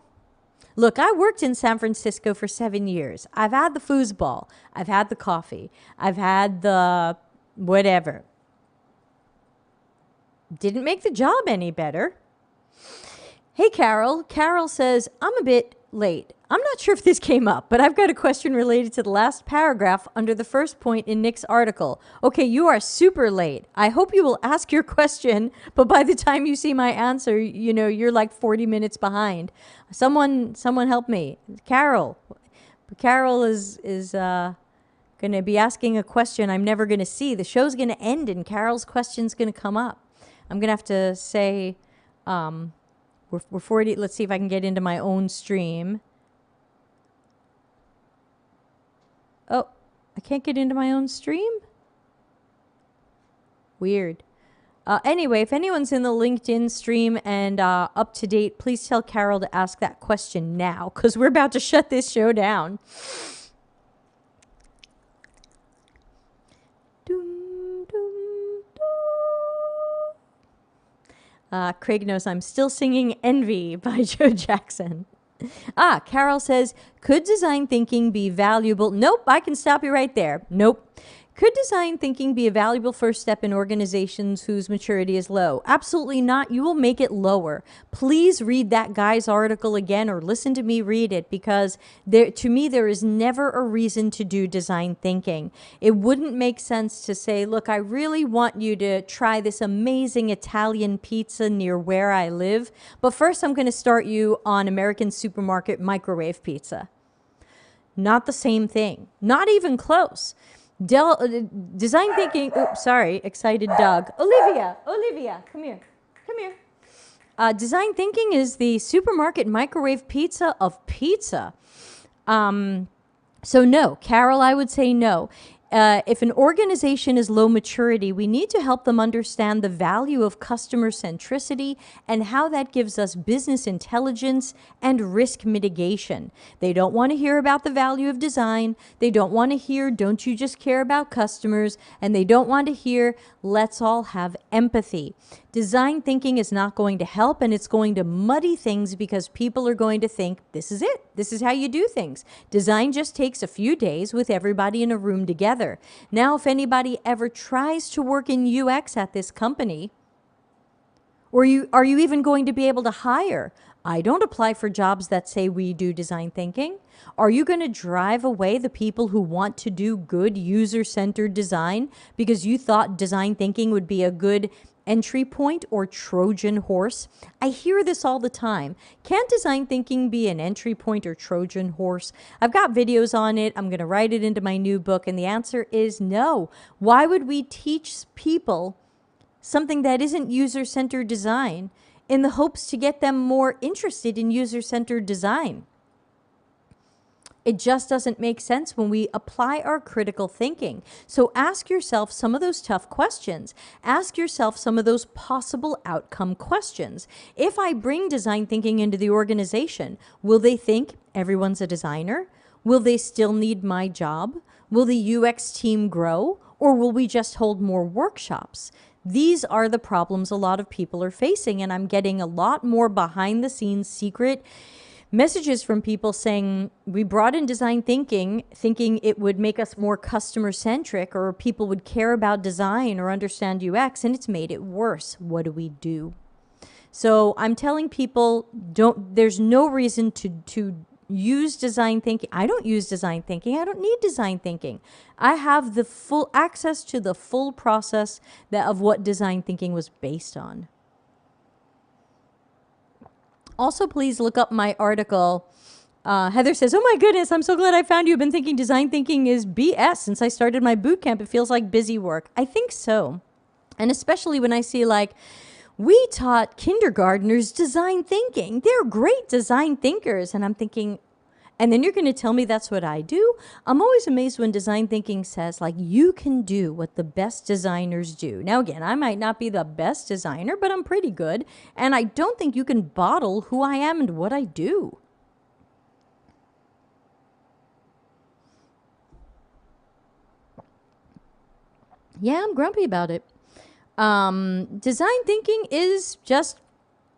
Look, I worked in San Francisco for 7 years. I've had the foosball. I've had the coffee. I've had the whatever. Didn't make the job any better. Hey, Carol. Carol says, I'm a bit late. I'm not sure if this came up, but I've got a question related to the last paragraph under the first point in Nick's article. Okay, you are super late. I hope you will ask your question, but by the time you see my answer, you're like 40 minutes behind. Someone help me. Carol. Carol is going to be asking a question I'm never going to see. The show's going to end and Carol's question's going to come up. I'm going to have to say... We're 40. Let's see if I can get into my own stream. Oh, I can't get into my own stream? Weird. Anyway, if anyone's in the LinkedIn stream and up to date, please tell Carol to ask that question now, because we're about to shut this show down. Craig knows I'm still singing Envy by Joe Jackson. Carol says, could design thinking be valuable? Nope, I can stop you right there. Nope. Could design thinking be a valuable first step in organizations whose maturity is low? Absolutely not. You will make it lower. Please read that guy's article again or listen to me read it, because to me, there is never a reason to do design thinking. It wouldn't make sense to say, look, I really want you to try this amazing Italian pizza near where I live, but first I'm going to start you on American supermarket microwave pizza. Not the same thing. Not even close. Design thinking. Oops, sorry, excited dog. Olivia, come here. Design thinking is the supermarket microwave pizza of pizza. So no, Carol, I would say no. If an organization is low maturity, we need to help them understand the value of customer centricity and how that gives us business intelligence and risk mitigation. They don't want to hear about the value of design. They don't want to hear, don't you just care about customers? And they don't want to hear, let's all have empathy. Design thinking is not going to help, and it's going to muddy things because people are going to think, this is it. This is how you do things. Design just takes a few days with everybody in a room together. Now, if anybody ever tries to work in UX at this company, or are you even going to be able to hire? I don't apply for jobs that say we do design thinking. Are you going to drive away the people who want to do good user-centered design because you thought design thinking would be a good entry point or Trojan horse? I hear this all the time. Can't design thinking be an entry point or Trojan horse? I've got videos on it. I'm going to write it into my new book. And the answer is no. Why would we teach people something that isn't user-centered design in the hopes to get them more interested in user-centered design? It just doesn't make sense when we apply our critical thinking. So ask yourself some of those tough questions. Ask yourself some of those possible outcome questions. If I bring design thinking into the organization, will they think everyone's a designer? Will they still need my job? Will the UX team grow? Or will we just hold more workshops? These are the problems a lot of people are facing, and I'm getting a lot more behind the scenes secret messages from people saying, we brought in design thinking it would make us more customer centric, or people would care about design or understand UX, and it's made it worse. What do we do? So I'm telling people, there's no reason to use design thinking. I don't use design thinking. I don't need design thinking. I have the full access to the full process of what design thinking was based on. Also, please look up my article. Heather says, oh my goodness, I'm so glad I found you. I've been thinking design thinking is BS since I started my boot camp. It feels like busy work. I think so. And especially when I see we taught kindergartners design thinking. They're great design thinkers. And I'm thinking, and then you're going to tell me that's what I do? I'm always amazed when design thinking says, you can do what the best designers do. Now, again, I might not be the best designer, but I'm pretty good. And I don't think you can bottle who I am and what I do. Yeah, I'm grumpy about it. Design thinking is just,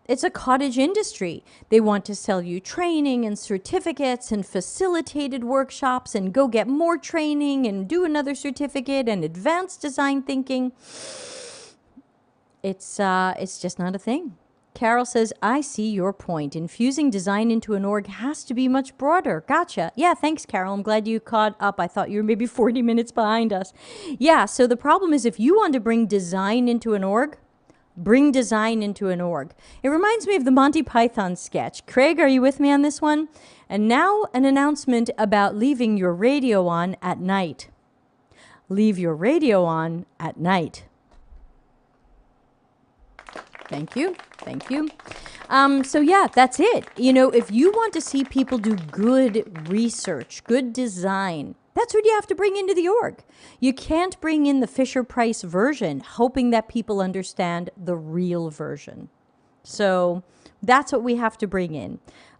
it's a cottage industry. They want to sell you training and certificates and facilitated workshops and go get more training and do another certificate and advanced design thinking. It's just not a thing. Carol says, I see your point. Infusing design into an org has to be much broader. Gotcha. Yeah, thanks, Carol. I'm glad you caught up. I thought you were maybe 40 minutes behind us. Yeah, so the problem is if you want to bring design into an org, bring design into an org. It reminds me of the Monty Python sketch. Craig, are you with me on this one? And now an announcement about leaving your radio on at night. Leave your radio on at night. Thank you. Thank you. So yeah, that's it. If you want to see people do good research, good design, that's what you have to bring into the org. You can't bring in the Fisher-Price version hoping that people understand the real version. So that's what we have to bring in.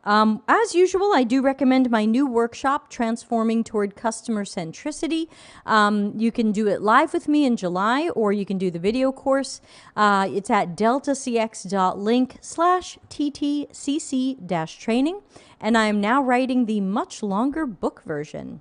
As usual, I do recommend my new workshop, Transforming Toward Customer Centricity. You can do it live with me in July, or you can do the video course. It's at deltacx.link/ttcc-training, and I am now writing the much longer book version.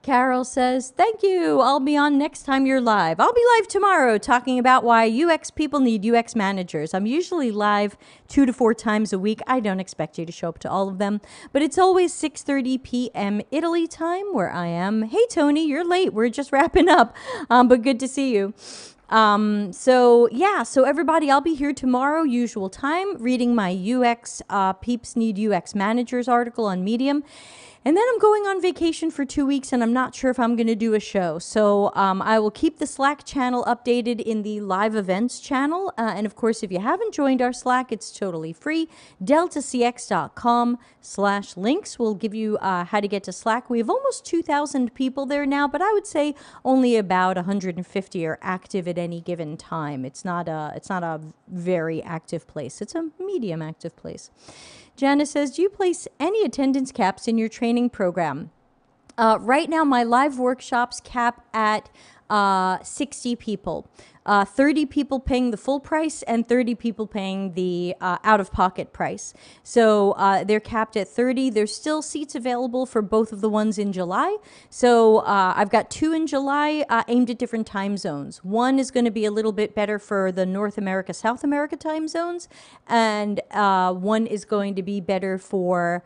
Carol says, thank you. I'll be on next time you're live. I'll be live tomorrow talking about why UX people need UX managers. I'm usually live 2 to 4 times a week. I don't expect you to show up to all of them, but it's always 6:30 p.m. Italy time where I am. Hey, Tony, you're late. We're just wrapping up, but good to see you. So everybody, I'll be here tomorrow, usual time, reading my UX Peeps Need UX Managers article on Medium. And then I'm going on vacation for 2 weeks, and I'm not sure if I'm going to do a show. So I will keep the Slack channel updated in the live events channel. And of course, if you haven't joined our Slack, it's totally free. deltacx.com/links will give you how to get to Slack. We have almost 2,000 people there now, but I would say only about 150 are active at any given time. It's not a very active place. It's a medium active place. Janice says, do you place any attendance caps in your training program? Right now, my live workshops cap at 60 people. 30 people paying the full price and 30 people paying the out-of-pocket price. So they're capped at 30. There's still seats available for both of the ones in July. So I've got 2 in July aimed at different time zones. One is going to be a little bit better for the North America, South America time zones, and one is going to be better for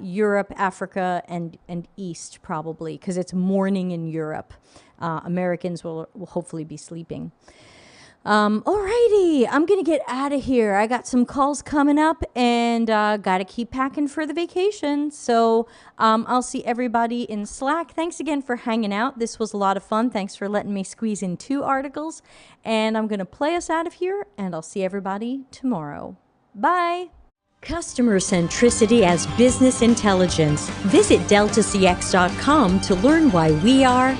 Europe, Africa, and East probably, because it's morning in Europe. Americans will hopefully be sleeping. Alrighty, I'm going to get out of here. I got some calls coming up and got to keep packing for the vacation. So I'll see everybody in Slack. Thanks again for hanging out. This was a lot of fun. Thanks for letting me squeeze in 2 articles. And I'm going to play us out of here, and I'll see everybody tomorrow. Bye. Customer centricity as business intelligence. Visit deltacx.com to learn why we are